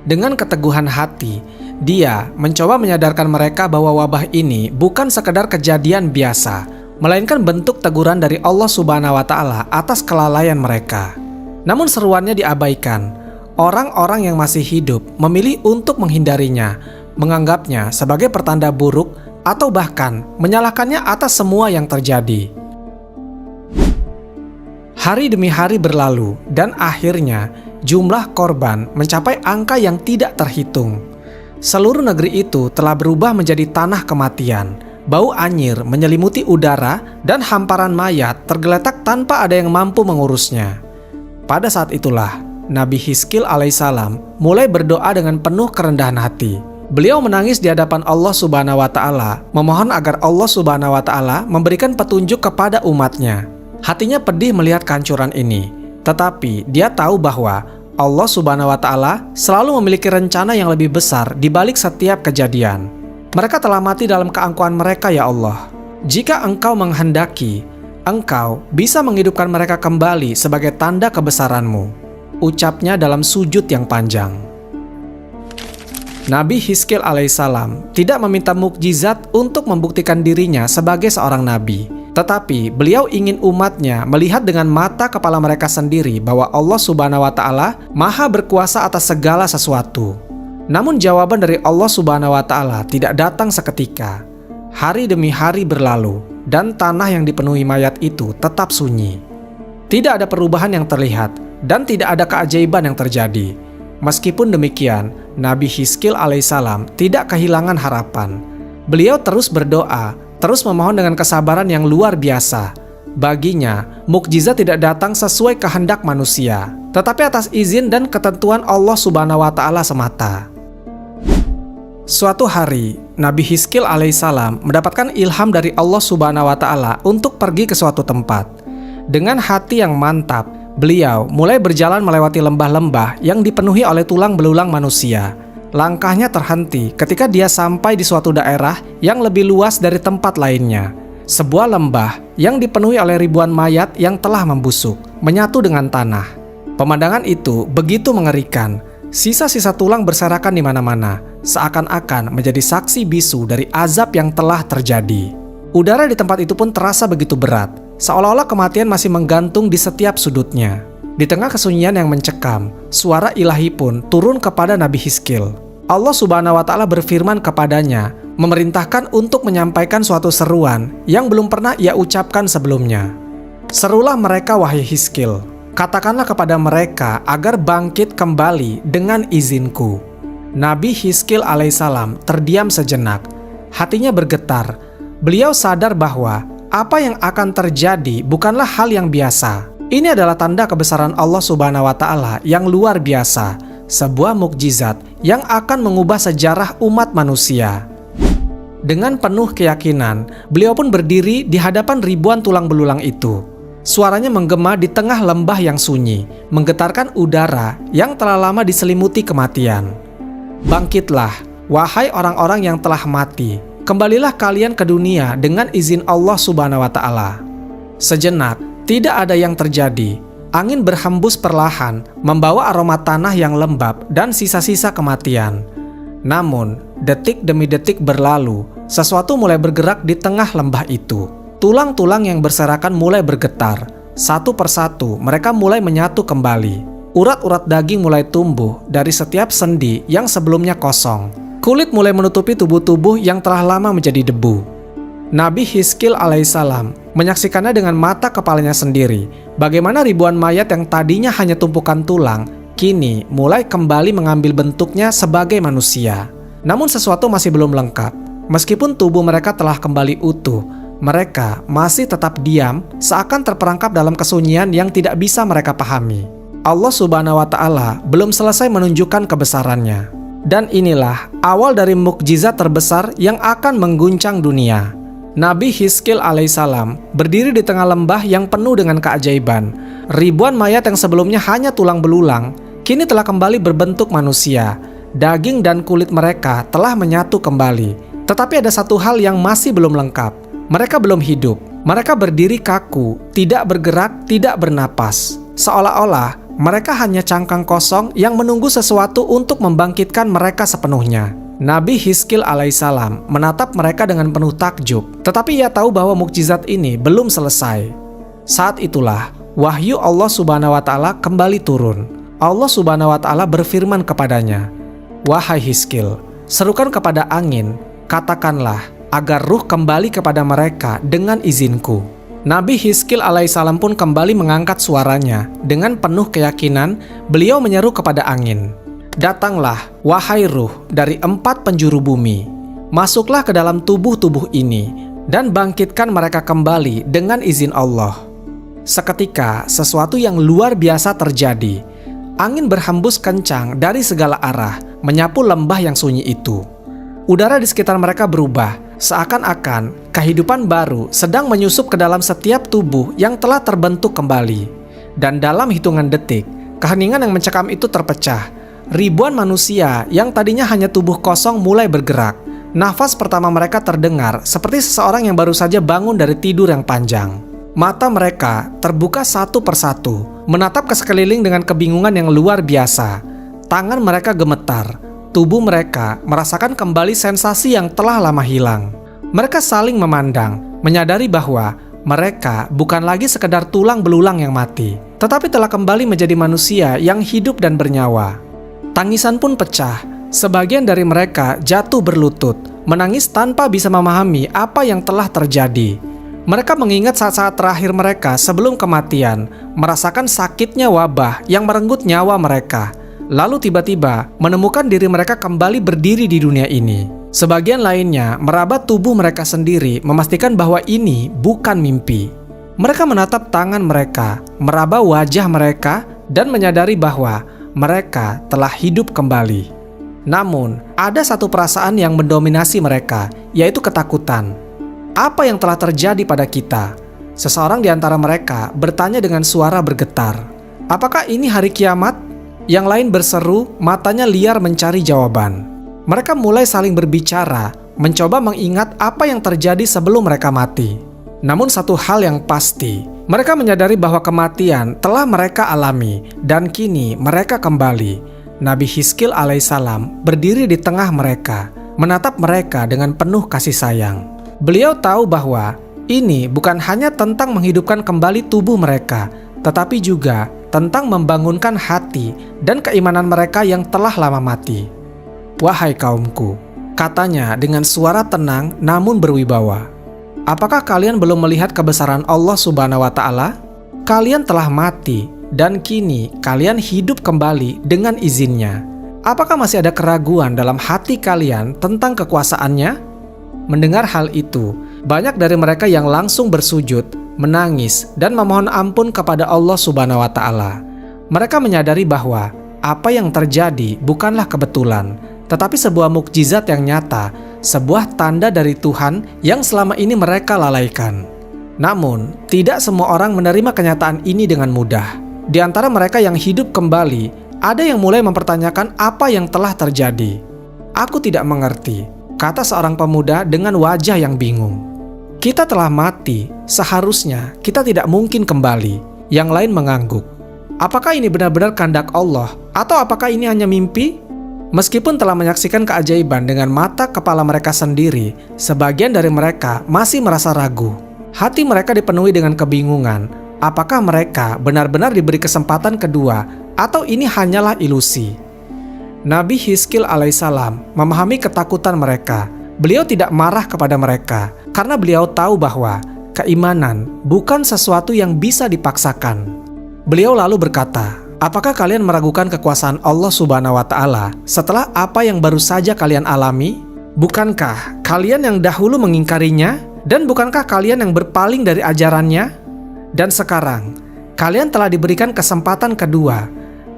Dengan keteguhan hati, dia mencoba menyadarkan mereka bahwa wabah ini bukan sekedar kejadian biasa, melainkan bentuk teguran dari Allah Subhanahu wa Ta'ala atas kelalaian mereka. Namun seruannya diabaikan. Orang-orang yang masih hidup memilih untuk menghindarinya, menganggapnya sebagai pertanda buruk, atau bahkan menyalahkannya atas semua yang terjadi. Hari demi hari berlalu, dan akhirnya jumlah korban mencapai angka yang tidak terhitung. Seluruh negeri itu telah berubah menjadi tanah kematian. Bau anyir menyelimuti udara dan hamparan mayat tergeletak tanpa ada yang mampu mengurusnya. Pada saat itulah, Nabi Hizkil alaihissalam mulai berdoa dengan penuh kerendahan hati. Beliau menangis di hadapan Allah Subhanahu wa Ta'ala, memohon agar Allah Subhanahu wa Ta'ala memberikan petunjuk kepada umatnya. Hatinya pedih melihat kehancuran ini, tetapi dia tahu bahwa Allah Subhanahu wa Ta'ala selalu memiliki rencana yang lebih besar di balik setiap kejadian. Mereka telah mati dalam keangkuhan mereka, ya Allah. Jika Engkau menghendaki, Engkau bisa menghidupkan mereka kembali sebagai tanda kebesaran-Mu. Ucapnya dalam sujud yang panjang. Nabi Hizkil alaihissalam tidak meminta mukjizat untuk membuktikan dirinya sebagai seorang nabi. Tetapi beliau ingin umatnya melihat dengan mata kepala mereka sendiri bahwa Allah Subhanahu wa Ta'ala maha berkuasa atas segala sesuatu. Namun jawaban dari Allah Subhanahu wa Ta'ala tidak datang seketika. Hari demi hari berlalu, dan tanah yang dipenuhi mayat itu tetap sunyi. Tidak ada perubahan yang terlihat, dan tidak ada keajaiban yang terjadi. Meskipun demikian, Nabi Hizkil alaihissalam tidak kehilangan harapan. Beliau terus berdoa, terus memohon dengan kesabaran yang luar biasa. Baginya, mukjizat tidak datang sesuai kehendak manusia, tetapi atas izin dan ketentuan Allah Subhanahu wa Ta'ala semata. Suatu hari, Nabi Hizkil alaihissalam mendapatkan ilham dari Allah Subhanahu wa Ta'ala untuk pergi ke suatu tempat. Dengan hati yang mantap, beliau mulai berjalan melewati lembah-lembah yang dipenuhi oleh tulang belulang manusia. Langkahnya terhenti ketika dia sampai di suatu daerah yang lebih luas dari tempat lainnya. Sebuah lembah yang dipenuhi oleh ribuan mayat yang telah membusuk, menyatu dengan tanah. Pemandangan itu begitu mengerikan. Sisa-sisa tulang berserakan di mana-mana, seakan-akan menjadi saksi bisu dari azab yang telah terjadi. Udara di tempat itu pun terasa begitu berat, seolah-olah kematian masih menggantung di setiap sudutnya. Di tengah kesunyian yang mencekam, suara ilahi pun turun kepada Nabi Hizkil. Allah Subhanahu wa Ta'ala berfirman kepadanya, memerintahkan untuk menyampaikan suatu seruan yang belum pernah ia ucapkan sebelumnya. Serulah mereka, wahai Hizkil. Katakanlah kepada mereka agar bangkit kembali dengan izinku. Nabi Hizkil alaihissalam terdiam sejenak. Hatinya bergetar. Beliau sadar bahwa apa yang akan terjadi bukanlah hal yang biasa. Ini adalah tanda kebesaran Allah Subhanahu wa Ta'ala yang luar biasa. Sebuah mukjizat yang akan mengubah sejarah umat manusia. Dengan penuh keyakinan, beliau pun berdiri di hadapan ribuan tulang belulang itu. Suaranya menggema di tengah lembah yang sunyi, menggetarkan udara yang telah lama diselimuti kematian. Bangkitlah, wahai orang-orang yang telah mati. Kembalilah kalian ke dunia dengan izin Allah Subhanahu wa Ta'ala. Sejenak, tidak ada yang terjadi. Angin berhembus perlahan, membawa aroma tanah yang lembab dan sisa-sisa kematian. Namun, detik demi detik berlalu, sesuatu mulai bergerak di tengah lembah itu. Tulang-tulang yang berserakan mulai bergetar. Satu persatu mereka mulai menyatu kembali. Urat-urat daging mulai tumbuh dari setiap sendi yang sebelumnya kosong. Kulit mulai menutupi tubuh-tubuh yang telah lama menjadi debu. Nabi Hizkil alaihissalam menyaksikannya dengan mata kepalanya sendiri. Bagaimana ribuan mayat yang tadinya hanya tumpukan tulang, kini mulai kembali mengambil bentuknya sebagai manusia. Namun sesuatu masih belum lengkap. Meskipun tubuh mereka telah kembali utuh, mereka masih tetap diam, seakan terperangkap dalam kesunyian yang tidak bisa mereka pahami. Allah Subhanahu wa Ta'ala belum selesai menunjukkan kebesarannya. Dan inilah awal dari mukjizat terbesar yang akan mengguncang dunia. Nabi Hizkil alaihissalam berdiri di tengah lembah yang penuh dengan keajaiban. Ribuan mayat yang sebelumnya hanya tulang belulang, kini telah kembali berbentuk manusia. Daging dan kulit mereka telah menyatu kembali. Tetapi ada satu hal yang masih belum lengkap. Mereka belum hidup. Mereka berdiri kaku, tidak bergerak, tidak bernapas. Seolah-olah mereka hanya cangkang kosong yang menunggu sesuatu untuk membangkitkan mereka sepenuhnya. Nabi Hizkil alaihissalam menatap mereka dengan penuh takjub, tetapi ia tahu bahwa mukjizat ini belum selesai. Saat itulah wahyu Allah Subhanahu wa Ta'ala kembali turun. Allah Subhanahu wa Ta'ala berfirman kepadanya, "Wahai Hizkil, serukan kepada angin, katakanlah agar ruh kembali kepada mereka dengan izinku." Nabi Hizkil alaihissalam pun kembali mengangkat suaranya. Dengan penuh keyakinan, beliau menyeru kepada angin, "Datanglah, wahai ruh dari 4 penjuru bumi. Masuklah ke dalam tubuh-tubuh ini dan bangkitkan mereka kembali dengan izin Allah." Seketika, sesuatu yang luar biasa terjadi. Angin berhembus kencang dari segala arah, menyapu lembah yang sunyi itu. Udara di sekitar mereka berubah, seakan-akan kehidupan baru sedang menyusup ke dalam setiap tubuh yang telah terbentuk kembali. Dan dalam hitungan detik, keheningan yang mencekam itu terpecah. Ribuan manusia yang tadinya hanya tubuh kosong mulai bergerak. Nafas pertama mereka terdengar seperti seseorang yang baru saja bangun dari tidur yang panjang. Mata mereka terbuka satu persatu, menatap ke sekeliling dengan kebingungan yang luar biasa. Tangan mereka gemetar. Tubuh mereka merasakan kembali sensasi yang telah lama hilang. Mereka saling memandang, menyadari bahwa mereka bukan lagi sekedar tulang belulang yang mati, tetapi telah kembali menjadi manusia yang hidup dan bernyawa. Tangisan pun pecah. Sebagian dari mereka jatuh berlutut, menangis tanpa bisa memahami apa yang telah terjadi. Mereka mengingat saat-saat terakhir mereka sebelum kematian, merasakan sakitnya wabah yang merenggut nyawa mereka. Lalu tiba-tiba menemukan diri mereka kembali berdiri di dunia ini. Sebagian lainnya meraba tubuh mereka sendiri, memastikan bahwa ini bukan mimpi. Mereka menatap tangan mereka, meraba wajah mereka, dan menyadari bahwa mereka telah hidup kembali. Namun, ada satu perasaan yang mendominasi mereka, yaitu ketakutan. Apa yang telah terjadi pada kita? Seseorang di antara mereka bertanya dengan suara bergetar, "Apakah ini hari kiamat?" Yang lain berseru, matanya liar mencari jawaban. Mereka mulai saling berbicara, mencoba mengingat apa yang terjadi sebelum mereka mati. Namun satu hal yang pasti, mereka menyadari bahwa kematian telah mereka alami dan kini mereka kembali. Nabi Hizkil alaihissalam berdiri di tengah mereka, menatap mereka dengan penuh kasih sayang. Beliau tahu bahwa ini bukan hanya tentang menghidupkan kembali tubuh mereka, tetapi juga tentang membangunkan hati dan keimanan mereka yang telah lama mati. "Wahai kaumku," katanya dengan suara tenang namun berwibawa, "apakah kalian belum melihat kebesaran Allah Subhanahu wa Ta'ala? Kalian telah mati dan kini kalian hidup kembali dengan izinnya. Apakah masih ada keraguan dalam hati kalian tentang kekuasaannya?" Mendengar hal itu, banyak dari mereka yang langsung bersujud, menangis, dan memohon ampun kepada Allah Subhanahu wa Ta'ala. Mereka menyadari bahwa apa yang terjadi bukanlah kebetulan, tetapi sebuah mukjizat yang nyata, sebuah tanda dari Tuhan yang selama ini mereka lalaikan. Namun, tidak semua orang menerima kenyataan ini dengan mudah. Di antara mereka yang hidup kembali, ada yang mulai mempertanyakan apa yang telah terjadi. "Aku tidak mengerti," kata seorang pemuda dengan wajah yang bingung. "Kita telah mati, seharusnya kita tidak mungkin kembali." Yang lain mengangguk. "Apakah ini benar-benar kehendak Allah? Atau apakah ini hanya mimpi?" Meskipun telah menyaksikan keajaiban dengan mata kepala mereka sendiri, sebagian dari mereka masih merasa ragu. Hati mereka dipenuhi dengan kebingungan. Apakah mereka benar-benar diberi kesempatan kedua, atau ini hanyalah ilusi? Nabi Hizkil alaihissalam memahami ketakutan mereka. Beliau tidak marah kepada mereka karena beliau tahu bahwa keimanan bukan sesuatu yang bisa dipaksakan. Beliau lalu berkata, "Apakah kalian meragukan kekuasaan Allah Subhanahu wa Ta'ala setelah apa yang baru saja kalian alami? Bukankah kalian yang dahulu mengingkarinya? Dan bukankah kalian yang berpaling dari ajarannya? Dan sekarang kalian telah diberikan kesempatan kedua.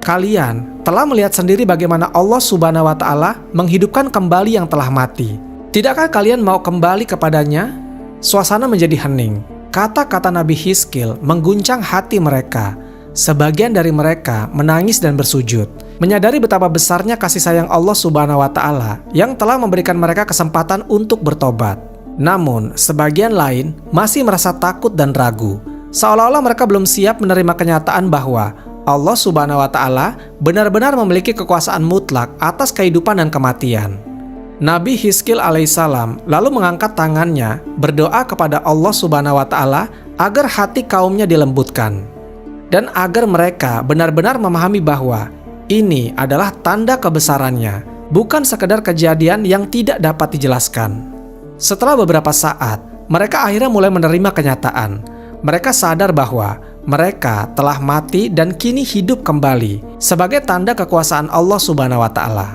Kalian telah melihat sendiri bagaimana Allah Subhanahu wa Ta'ala menghidupkan kembali yang telah mati. Tidakkah kalian mau kembali kepadanya?" Suasana menjadi hening. Kata-kata Nabi Hizkil mengguncang hati mereka. Sebagian dari mereka menangis dan bersujud, menyadari betapa besarnya kasih sayang Allah Subhanahu wa Ta'ala yang telah memberikan mereka kesempatan untuk bertobat. Namun, sebagian lain masih merasa takut dan ragu, seolah-olah mereka belum siap menerima kenyataan bahwa Allah Subhanahu wa Ta'ala benar-benar memiliki kekuasaan mutlak atas kehidupan dan kematian. Nabi Hizkil alaihissalam lalu mengangkat tangannya, berdoa kepada Allah Subhanahu wa Ta'ala agar hati kaumnya dilembutkan dan agar mereka benar-benar memahami bahwa ini adalah tanda kebesarannya, bukan sekedar kejadian yang tidak dapat dijelaskan. Setelah beberapa saat, mereka akhirnya mulai menerima kenyataan. Mereka sadar bahwa mereka telah mati dan kini hidup kembali sebagai tanda kekuasaan Allah Subhanahu wa Ta'ala.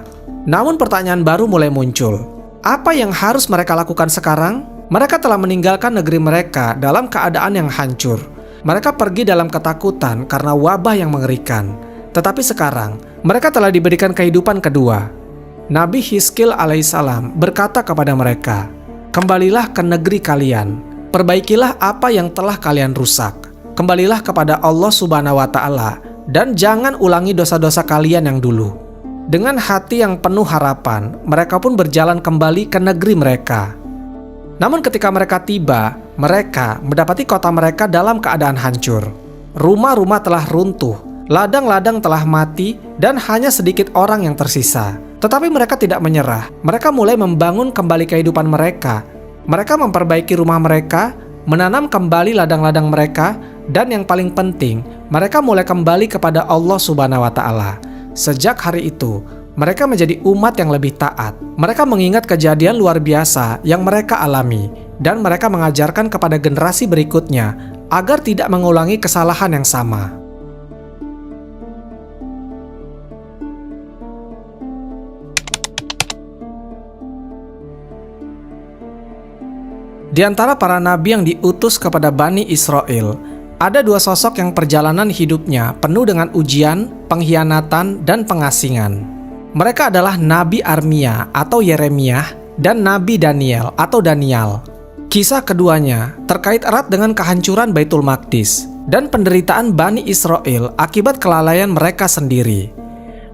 Namun pertanyaan baru mulai muncul. Apa yang harus mereka lakukan sekarang? Mereka telah meninggalkan negeri mereka dalam keadaan yang hancur. Mereka pergi dalam ketakutan karena wabah yang mengerikan. Tetapi sekarang, mereka telah diberikan kehidupan kedua. Nabi Hizkil alaihissalam berkata kepada mereka, "Kembalilah ke negeri kalian. Perbaikilah apa yang telah kalian rusak. Kembalilah kepada Allah Subhanahu wa Ta'ala dan jangan ulangi dosa-dosa kalian yang dulu." Dengan hati yang penuh harapan, mereka pun berjalan kembali ke negeri mereka. Namun ketika mereka tiba, mereka mendapati kota mereka dalam keadaan hancur. Rumah-rumah telah runtuh, ladang-ladang telah mati, dan hanya sedikit orang yang tersisa. Tetapi mereka tidak menyerah. Mereka mulai membangun kembali kehidupan mereka. Mereka memperbaiki rumah mereka, menanam kembali ladang-ladang mereka, dan yang paling penting, mereka mulai kembali kepada Allah Subhanahu wa Ta'ala. Sejak hari itu, mereka menjadi umat yang lebih taat. Mereka mengingat kejadian luar biasa yang mereka alami, dan mereka mengajarkan kepada generasi berikutnya agar tidak mengulangi kesalahan yang sama. Di antara para nabi yang diutus kepada Bani Israel, ada dua sosok yang perjalanan hidupnya penuh dengan ujian, pengkhianatan, dan pengasingan. Mereka adalah Nabi Armia atau Yeremyah dan Nabi Daniel atau Daniel. Kisah keduanya terkait erat dengan kehancuran Baitul Maqdis dan penderitaan Bani Israel akibat kelalaian mereka sendiri.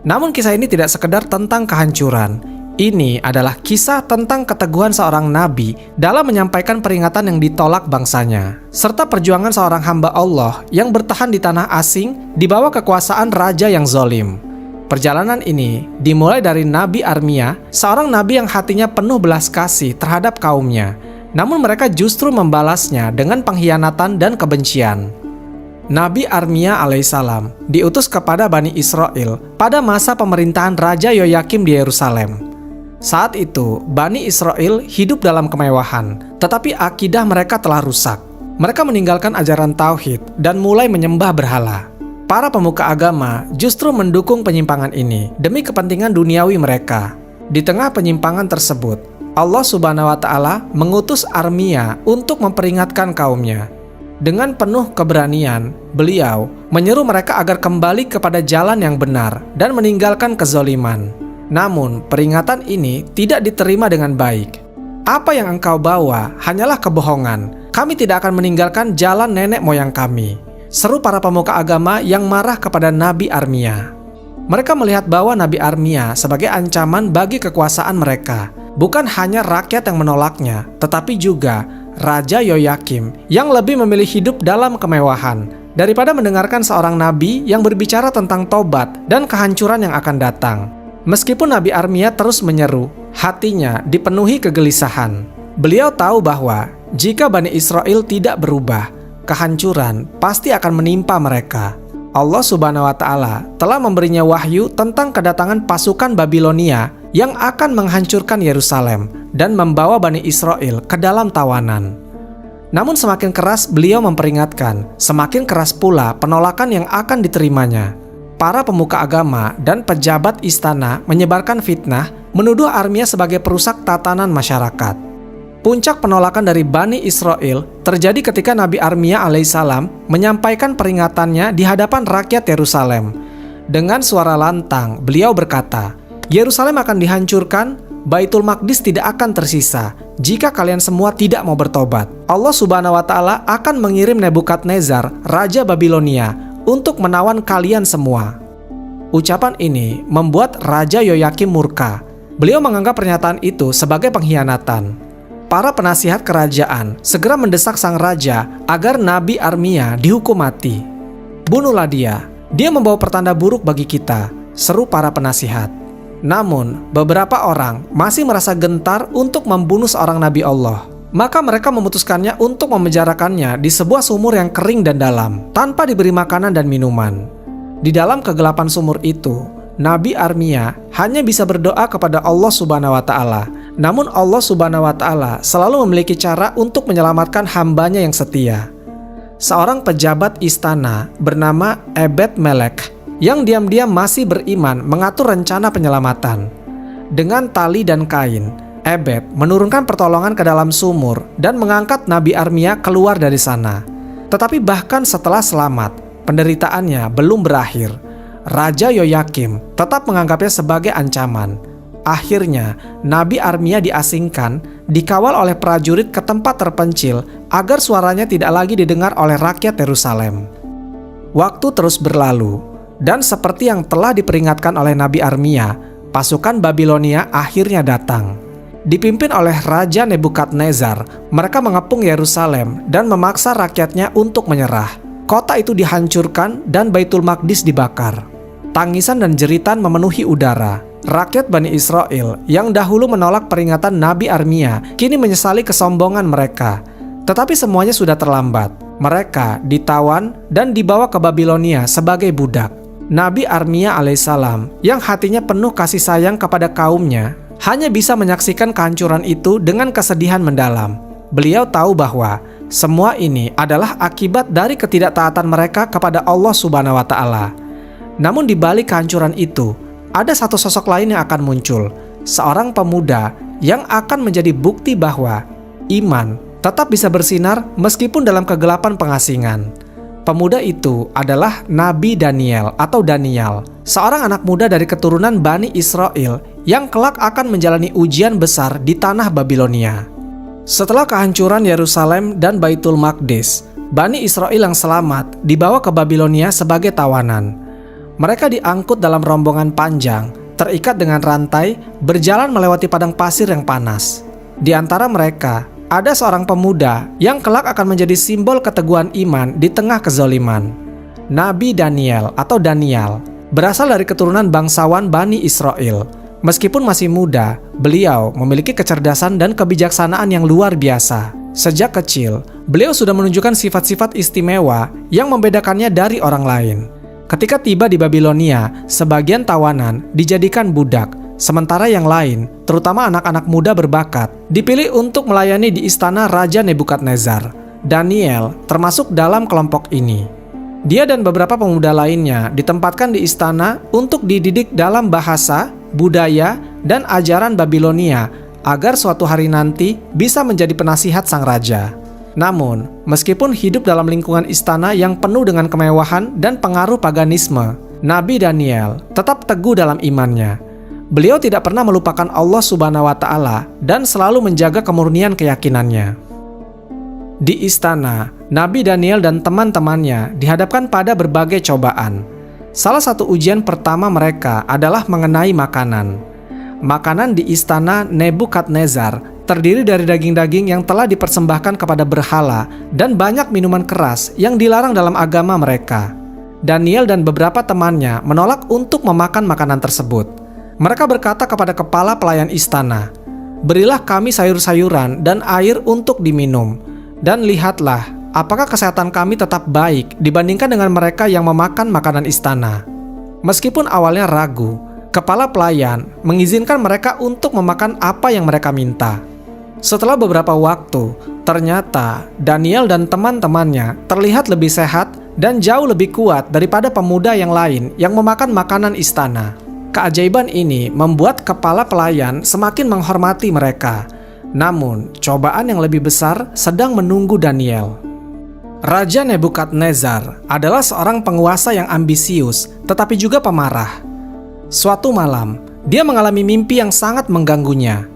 Namun kisah ini tidak sekedar tentang kehancuran. Ini adalah kisah tentang keteguhan seorang nabi dalam menyampaikan peringatan yang ditolak bangsanya, serta perjuangan seorang hamba Allah yang bertahan di tanah asing di bawah kekuasaan raja yang zalim. Perjalanan ini dimulai dari Nabi Armia, seorang nabi yang hatinya penuh belas kasih terhadap kaumnya, namun mereka justru membalasnya dengan pengkhianatan dan kebencian. Nabi Armia alaihissalam diutus kepada Bani Israel pada masa pemerintahan Raja Yoyakim di Yerusalem. Saat itu, Bani Israel hidup dalam kemewahan, tetapi akidah mereka telah rusak. Mereka meninggalkan ajaran tauhid dan mulai menyembah berhala. Para pemuka agama justru mendukung penyimpangan ini demi kepentingan duniawi mereka. Di tengah penyimpangan tersebut, Allah Subhanahu wa Ta'ala mengutus Armia untuk memperingatkan kaumnya. Dengan penuh keberanian, beliau menyeru mereka agar kembali kepada jalan yang benar dan meninggalkan kezaliman. Namun, peringatan ini tidak diterima dengan baik. Apa yang engkau bawa hanyalah kebohongan. Kami tidak akan meninggalkan jalan nenek moyang kami, seru para pemuka agama yang marah kepada Nabi Armia. Mereka melihat bahwa Nabi Armia sebagai ancaman bagi kekuasaan mereka. Bukan hanya rakyat yang menolaknya, tetapi juga Raja Yoyakim yang lebih memilih hidup dalam kemewahan daripada mendengarkan seorang nabi yang berbicara tentang tobat dan kehancuran yang akan datang. Meskipun Nabi Armia terus menyeru, hatinya dipenuhi kegelisahan. Beliau tahu bahwa jika Bani Israel tidak berubah, kehancuran pasti akan menimpa mereka. Allah Subhanahu wa Ta'ala telah memberinya wahyu tentang kedatangan pasukan Babilonia yang akan menghancurkan Yerusalem dan membawa Bani Israel ke dalam tawanan. Namun semakin keras beliau memperingatkan, semakin keras pula penolakan yang akan diterimanya. Para pemuka agama dan pejabat istana menyebarkan fitnah, menuduh Armia sebagai perusak tatanan masyarakat. Puncak penolakan dari Bani Israel terjadi ketika Nabi Armia alaihissalam menyampaikan peringatannya di hadapan rakyat Yerusalem. Dengan suara lantang, beliau berkata, Yerusalem akan dihancurkan, Baitul Maqdis tidak akan tersisa jika kalian semua tidak mau bertobat. Allah Subhanahu wa Ta'ala akan mengirim Nebukadnezar, Raja Babilonia, untuk menawan kalian semua. Ucapan ini membuat Raja Yoyakim murka. Beliau menganggap pernyataan itu sebagai pengkhianatan. Para penasihat kerajaan segera mendesak sang raja agar Nabi Armia dihukum mati. Bunuhlah dia membawa pertanda buruk bagi kita, seru para penasihat. Namun, beberapa orang masih merasa gentar untuk membunuh seorang Nabi Allah. Maka mereka memutuskannya untuk memenjarakannya di sebuah sumur yang kering dan dalam, tanpa diberi makanan dan minuman. Di dalam kegelapan sumur itu, Nabi Armia hanya bisa berdoa kepada Allah Subhanahu wa Ta'ala. Namun Allah Subhanahu wa Ta'ala selalu memiliki cara untuk menyelamatkan hambanya yang setia. Seorang pejabat istana bernama Ebed Melek yang diam-diam masih beriman mengatur rencana penyelamatan. Dengan tali dan kain, Ebed menurunkan pertolongan ke dalam sumur dan mengangkat Nabi Armia keluar dari sana. Tetapi bahkan setelah selamat, penderitaannya belum berakhir. Raja Yoyakim tetap menganggapnya sebagai ancaman. Akhirnya, Nabi Armia diasingkan, dikawal oleh prajurit ke tempat terpencil agar suaranya tidak lagi didengar oleh rakyat Yerusalem. Waktu terus berlalu, dan seperti yang telah diperingatkan oleh Nabi Armia, pasukan Babilonia akhirnya datang. Dipimpin oleh Raja Nebukadnezar, mereka mengepung Yerusalem dan memaksa rakyatnya untuk menyerah. Kota itu dihancurkan dan Baitul Maqdis dibakar. Tangisan dan jeritan memenuhi udara. Rakyat Bani Israel yang dahulu menolak peringatan Nabi Armia kini menyesali kesombongan mereka. Tetapi semuanya sudah terlambat. Mereka ditawan dan dibawa ke Babilonia sebagai budak. Nabi Armia alaihissalam yang hatinya penuh kasih sayang kepada kaumnya hanya bisa menyaksikan kehancuran itu dengan kesedihan mendalam. Beliau tahu bahwa semua ini adalah akibat dari ketidaktaatan mereka kepada Allah Subhanahu wa Ta'ala. Namun di balik kehancuran itu, ada satu sosok lain yang akan muncul, seorang pemuda yang akan menjadi bukti bahwa iman tetap bisa bersinar meskipun dalam kegelapan pengasingan. Pemuda itu adalah Nabi Daniel atau Daniel, seorang anak muda dari keturunan Bani Israel yang kelak akan menjalani ujian besar di tanah Babilonia. Setelah kehancuran Yerusalem dan Baitul Maqdis, Bani Israel yang selamat dibawa ke Babilonia sebagai tawanan. Mereka diangkut dalam rombongan panjang, terikat dengan rantai, berjalan melewati padang pasir yang panas. Di antara mereka, ada seorang pemuda yang kelak akan menjadi simbol keteguhan iman di tengah kezaliman. Nabi Daniel atau Daniel berasal dari keturunan bangsawan Bani Israel. Meskipun masih muda, beliau memiliki kecerdasan dan kebijaksanaan yang luar biasa. Sejak kecil, beliau sudah menunjukkan sifat-sifat istimewa yang membedakannya dari orang lain. Ketika tiba di Babilonia, sebagian tawanan dijadikan budak, sementara yang lain, terutama anak-anak muda berbakat, dipilih untuk melayani di istana Raja Nebukadnezar. Daniel termasuk dalam kelompok ini. Dia dan beberapa pemuda lainnya ditempatkan di istana untuk dididik dalam bahasa, budaya, dan ajaran Babilonia agar suatu hari nanti bisa menjadi penasihat sang raja. Namun, meskipun hidup dalam lingkungan istana yang penuh dengan kemewahan dan pengaruh paganisme, Nabi Daniel tetap teguh dalam imannya. Beliau tidak pernah melupakan Allah Subhanahu wa Ta'ala dan selalu menjaga kemurnian keyakinannya. Di istana, Nabi Daniel dan teman-temannya dihadapkan pada berbagai cobaan. Salah satu ujian pertama mereka adalah mengenai makanan. Makanan di istana Nebukadnezar terdiri dari daging-daging yang telah dipersembahkan kepada berhala dan banyak minuman keras yang dilarang dalam agama mereka. Daniel dan beberapa temannya menolak untuk memakan makanan tersebut. Mereka berkata kepada kepala pelayan istana, "Berilah kami sayur-sayuran dan air untuk diminum, dan lihatlah apakah kesehatan kami tetap baik dibandingkan dengan mereka yang memakan makanan istana." Meskipun awalnya ragu, kepala pelayan mengizinkan mereka untuk memakan apa yang mereka minta. Setelah beberapa waktu, ternyata Daniel dan teman-temannya terlihat lebih sehat dan jauh lebih kuat daripada pemuda yang lain yang memakan makanan istana. Keajaiban ini membuat kepala pelayan semakin menghormati mereka. Namun, cobaan yang lebih besar sedang menunggu Daniel. Raja Nebukadnezar adalah seorang penguasa yang ambisius, tetapi juga pemarah. Suatu malam, dia mengalami mimpi yang sangat mengganggunya.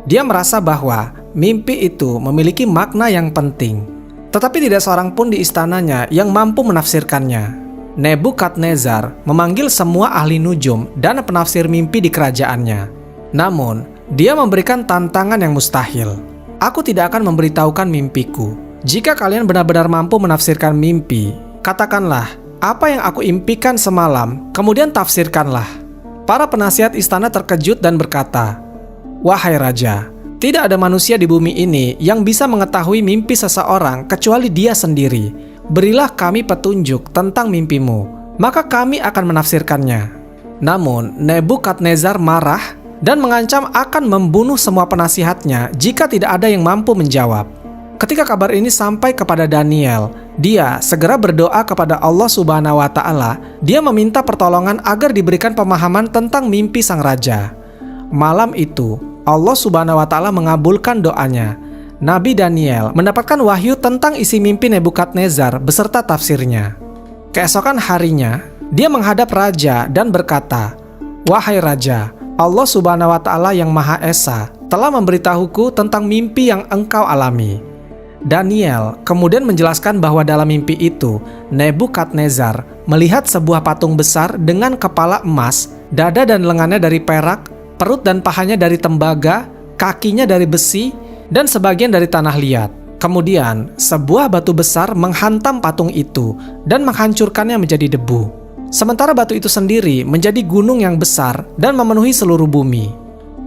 Dia merasa bahwa mimpi itu memiliki makna yang penting, tetapi tidak seorang pun di istananya yang mampu menafsirkannya. Nebukadnezar memanggil semua ahli nujum dan penafsir mimpi di kerajaannya. Namun, dia memberikan tantangan yang mustahil. "Aku tidak akan memberitahukan mimpiku. Jika kalian benar-benar mampu menafsirkan mimpi, katakanlah apa yang aku impikan semalam, kemudian tafsirkanlah." Para penasihat istana terkejut dan berkata, "Wahai raja, tidak ada manusia di bumi ini yang bisa mengetahui mimpi seseorang kecuali dia sendiri. Berilah kami petunjuk tentang mimpimu, maka kami akan menafsirkannya." Namun, Nebukadnezar marah dan mengancam akan membunuh semua penasihatnya jika tidak ada yang mampu menjawab. Ketika kabar ini sampai kepada Daniel, dia segera berdoa kepada Allah Subhanahu wa Ta'ala. Dia meminta pertolongan agar diberikan pemahaman tentang mimpi sang raja. Malam itu, Allah Subhanahu wa Ta'ala mengabulkan doanya. Nabi Daniel mendapatkan wahyu tentang isi mimpi Nebukadnezar beserta tafsirnya. Keesokan harinya, dia menghadap raja dan berkata, "Wahai raja, Allah Subhanahu wa Ta'ala yang Maha Esa telah memberitahuku tentang mimpi yang engkau alami." Daniel kemudian menjelaskan bahwa dalam mimpi itu, Nebukadnezar melihat sebuah patung besar dengan kepala emas, dada dan lengannya dari perak, perut dan pahanya dari tembaga, kakinya dari besi, dan sebagian dari tanah liat. Kemudian, sebuah batu besar menghantam patung itu dan menghancurkannya menjadi debu. Sementara batu itu sendiri menjadi gunung yang besar dan memenuhi seluruh bumi.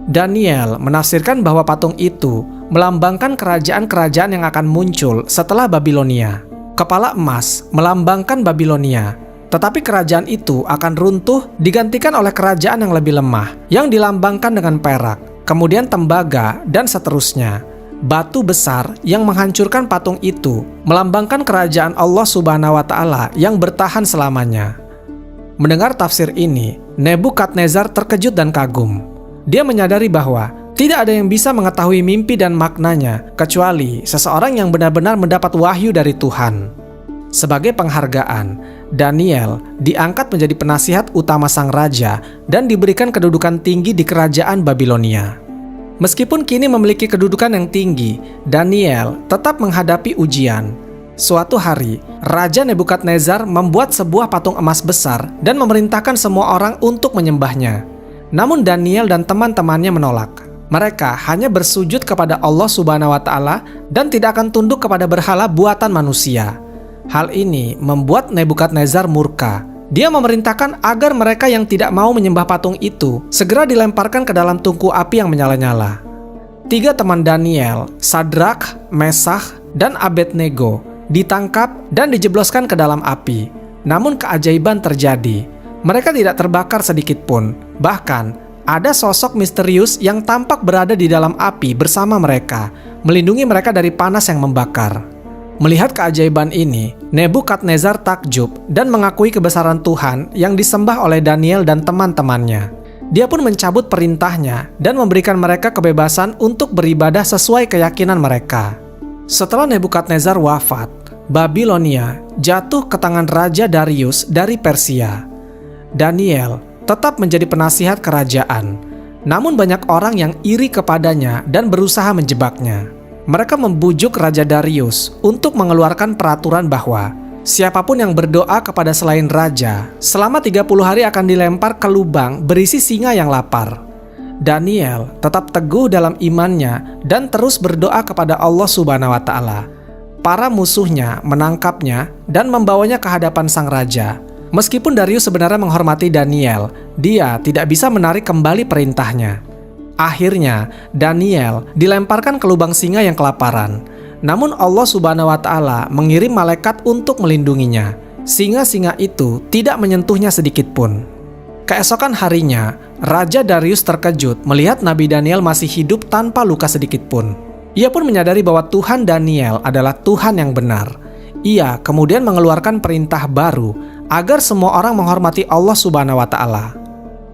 Daniel menafsirkan bahwa patung itu melambangkan kerajaan-kerajaan yang akan muncul setelah Babilonia. Kepala emas melambangkan Babilonia, tetapi kerajaan itu akan runtuh digantikan oleh kerajaan yang lebih lemah, yang dilambangkan dengan perak, kemudian tembaga, dan seterusnya. Batu besar yang menghancurkan patung itu melambangkan kerajaan Allah Subhanahu wa Ta'ala yang bertahan selamanya. Mendengar tafsir ini, Nebukadnezar terkejut dan kagum. Dia menyadari bahwa tidak ada yang bisa mengetahui mimpi dan maknanya kecuali seseorang yang benar-benar mendapat wahyu dari Tuhan. Sebagai penghargaan, Daniel diangkat menjadi penasihat utama sang raja dan diberikan kedudukan tinggi di kerajaan Babilonia. Meskipun kini memiliki kedudukan yang tinggi, Daniel tetap menghadapi ujian. Suatu hari, Raja Nebukadnezar membuat sebuah patung emas besar dan memerintahkan semua orang untuk menyembahnya. Namun Daniel dan teman-temannya menolak. Mereka hanya bersujud kepada Allah Subhanahu wa Ta'ala dan tidak akan tunduk kepada berhala buatan manusia. Hal ini membuat Nebukadnezar murka. Dia memerintahkan agar mereka yang tidak mau menyembah patung itu segera dilemparkan ke dalam tungku api yang menyala-nyala. 3 teman Daniel, Sadrak, Mesakh, dan Abednego ditangkap dan dijebloskan ke dalam api. Namun keajaiban terjadi. Mereka tidak terbakar sedikit pun. Bahkan, ada sosok misterius yang tampak berada di dalam api bersama mereka, melindungi mereka dari panas yang membakar. Melihat keajaiban ini, Nebukadnezar takjub dan mengakui kebesaran Tuhan yang disembah oleh Daniel dan teman-temannya. Dia pun mencabut perintahnya dan memberikan mereka kebebasan untuk beribadah sesuai keyakinan mereka. Setelah Nebukadnezar wafat, Babilonia jatuh ke tangan Raja Darius dari Persia. Daniel tetap menjadi penasihat kerajaan, namun banyak orang yang iri kepadanya dan berusaha menjebaknya. Mereka membujuk Raja Darius untuk mengeluarkan peraturan bahwa siapapun yang berdoa kepada selain raja selama 30 hari akan dilempar ke lubang berisi singa yang lapar. Daniel tetap teguh dalam imannya dan terus berdoa kepada Allah Subhanahu wa Ta'ala. Para musuhnya menangkapnya dan membawanya ke hadapan sang raja. Meskipun Darius sebenarnya menghormati Daniel, dia tidak bisa menarik kembali perintahnya. Akhirnya, Daniel dilemparkan ke lubang singa yang kelaparan. Namun Allah Subhanahu wa Ta'ala mengirim malaikat untuk melindunginya. Singa-singa itu tidak menyentuhnya sedikit pun. Keesokan harinya, Raja Darius terkejut melihat Nabi Daniel masih hidup tanpa luka sedikit pun. Ia pun menyadari bahwa Tuhan Daniel adalah Tuhan yang benar. Ia kemudian mengeluarkan perintah baru agar semua orang menghormati Allah Subhanahu wa Ta'ala.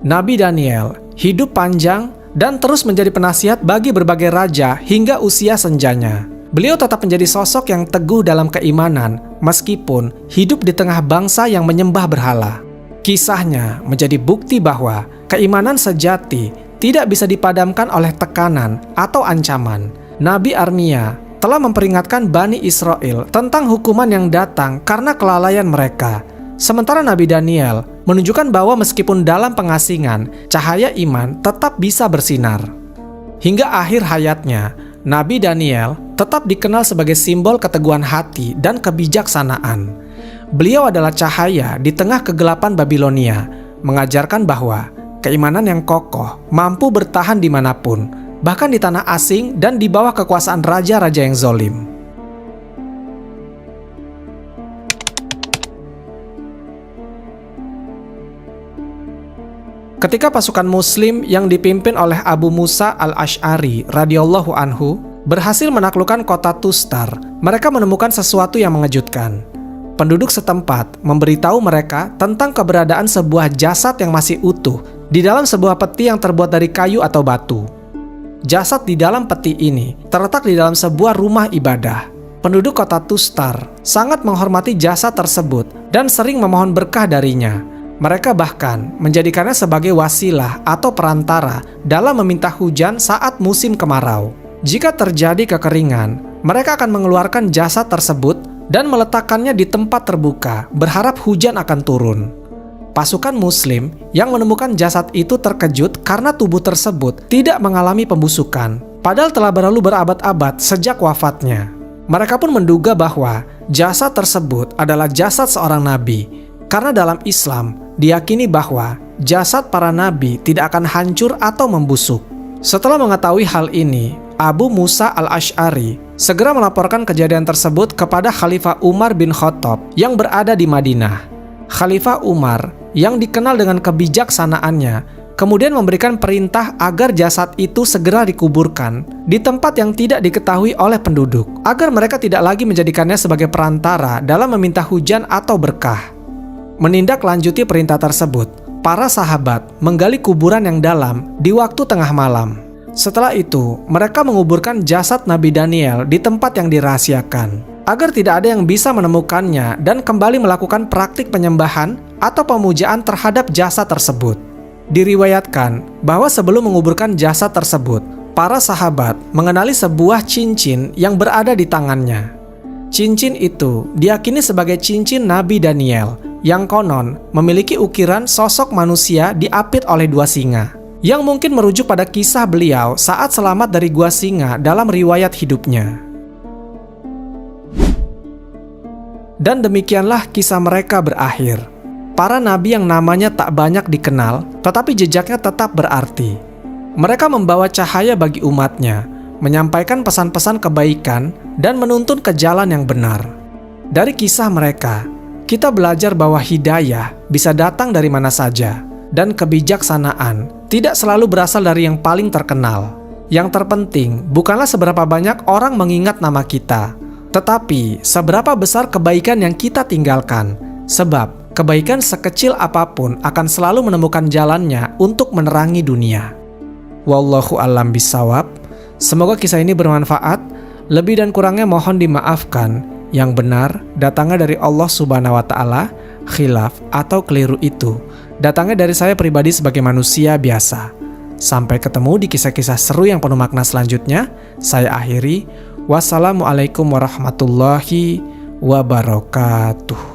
Nabi Daniel hidup panjang dan terus menjadi penasihat bagi berbagai raja hingga usia senjanya. Beliau tetap menjadi sosok yang teguh dalam keimanan meskipun hidup di tengah bangsa yang menyembah berhala. Kisahnya menjadi bukti bahwa keimanan sejati tidak bisa dipadamkan oleh tekanan atau ancaman. Nabi Armia telah memperingatkan Bani Israel tentang hukuman yang datang karena kelalaian mereka. Sementara Nabi Daniel menunjukkan bahwa meskipun dalam pengasingan, cahaya iman tetap bisa bersinar. Hingga akhir hayatnya, Nabi Daniel tetap dikenal sebagai simbol keteguhan hati dan kebijaksanaan. Beliau adalah cahaya di tengah kegelapan Babilonia, mengajarkan bahwa keimanan yang kokoh mampu bertahan dimanapun, bahkan di tanah asing dan di bawah kekuasaan raja-raja yang zolim. Ketika pasukan Muslim yang dipimpin oleh Abu Musa al-Asy'ari radhiyallahu anhu berhasil menaklukkan kota Tustar, mereka menemukan sesuatu yang mengejutkan. Penduduk setempat memberitahu mereka tentang keberadaan sebuah jasad yang masih utuh di dalam sebuah peti yang terbuat dari kayu atau batu. Jasad di dalam peti ini terletak di dalam sebuah rumah ibadah. Penduduk kota Tustar sangat menghormati jasad tersebut dan sering memohon berkah darinya. Mereka bahkan menjadikannya sebagai wasilah atau perantara dalam meminta hujan saat musim kemarau. Jika terjadi kekeringan, mereka akan mengeluarkan jasad tersebut dan meletakkannya di tempat terbuka, berharap hujan akan turun. Pasukan Muslim yang menemukan jasad itu terkejut karena tubuh tersebut tidak mengalami pembusukan, padahal telah berlalu berabad-abad sejak wafatnya. Mereka pun menduga bahwa jasad tersebut adalah jasad seorang nabi, karena dalam Islam diyakini bahwa jasad para nabi tidak akan hancur atau membusuk. Setelah mengetahui hal ini, Abu Musa al-Asy'ari segera melaporkan kejadian tersebut kepada Khalifah Umar bin Khattab yang berada di Madinah. Khalifah Umar yang dikenal dengan kebijaksanaannya kemudian memberikan perintah agar jasad itu segera dikuburkan di tempat yang tidak diketahui oleh penduduk, agar mereka tidak lagi menjadikannya sebagai perantara dalam meminta hujan atau berkah. Menindaklanjuti perintah tersebut, para sahabat menggali kuburan yang dalam di waktu tengah malam. Setelah itu, mereka menguburkan jasad Nabi Daniel di tempat yang dirahasiakan. agar tidak ada yang bisa menemukannya dan kembali melakukan praktik penyembahan atau pemujaan terhadap jasad tersebut. Diriwayatkan bahwa sebelum menguburkan jasad tersebut, para sahabat mengenali sebuah cincin yang berada di tangannya. Cincin itu diyakini sebagai cincin Nabi Daniel yang konon memiliki ukiran sosok manusia diapit oleh 2 singa, yang mungkin merujuk pada kisah beliau saat selamat dari gua singa dalam riwayat hidupnya. Dan demikianlah kisah mereka berakhir. Para nabi yang namanya tak banyak dikenal, tetapi jejaknya tetap berarti. Mereka membawa cahaya bagi umatnya, menyampaikan pesan-pesan kebaikan, dan menuntun ke jalan yang benar. Dari kisah mereka, kita belajar bahwa hidayah bisa datang dari mana saja, dan kebijaksanaan tidak selalu berasal dari yang paling terkenal. Yang terpenting bukanlah seberapa banyak orang mengingat nama kita, tetapi seberapa besar kebaikan yang kita tinggalkan. Sebab kebaikan sekecil apapun akan selalu menemukan jalannya untuk menerangi dunia. Wallahu a'lam bishawab. Semoga kisah ini bermanfaat. Lebih dan kurangnya mohon dimaafkan. Yang benar datangnya dari Allah Subhanahu wa Ta'ala. Khilaf atau keliru itu datangnya dari saya pribadi sebagai manusia biasa. Sampai ketemu di kisah-kisah seru yang penuh makna selanjutnya. Saya akhiri. Wassalamualaikum warahmatullahi wabarakatuh.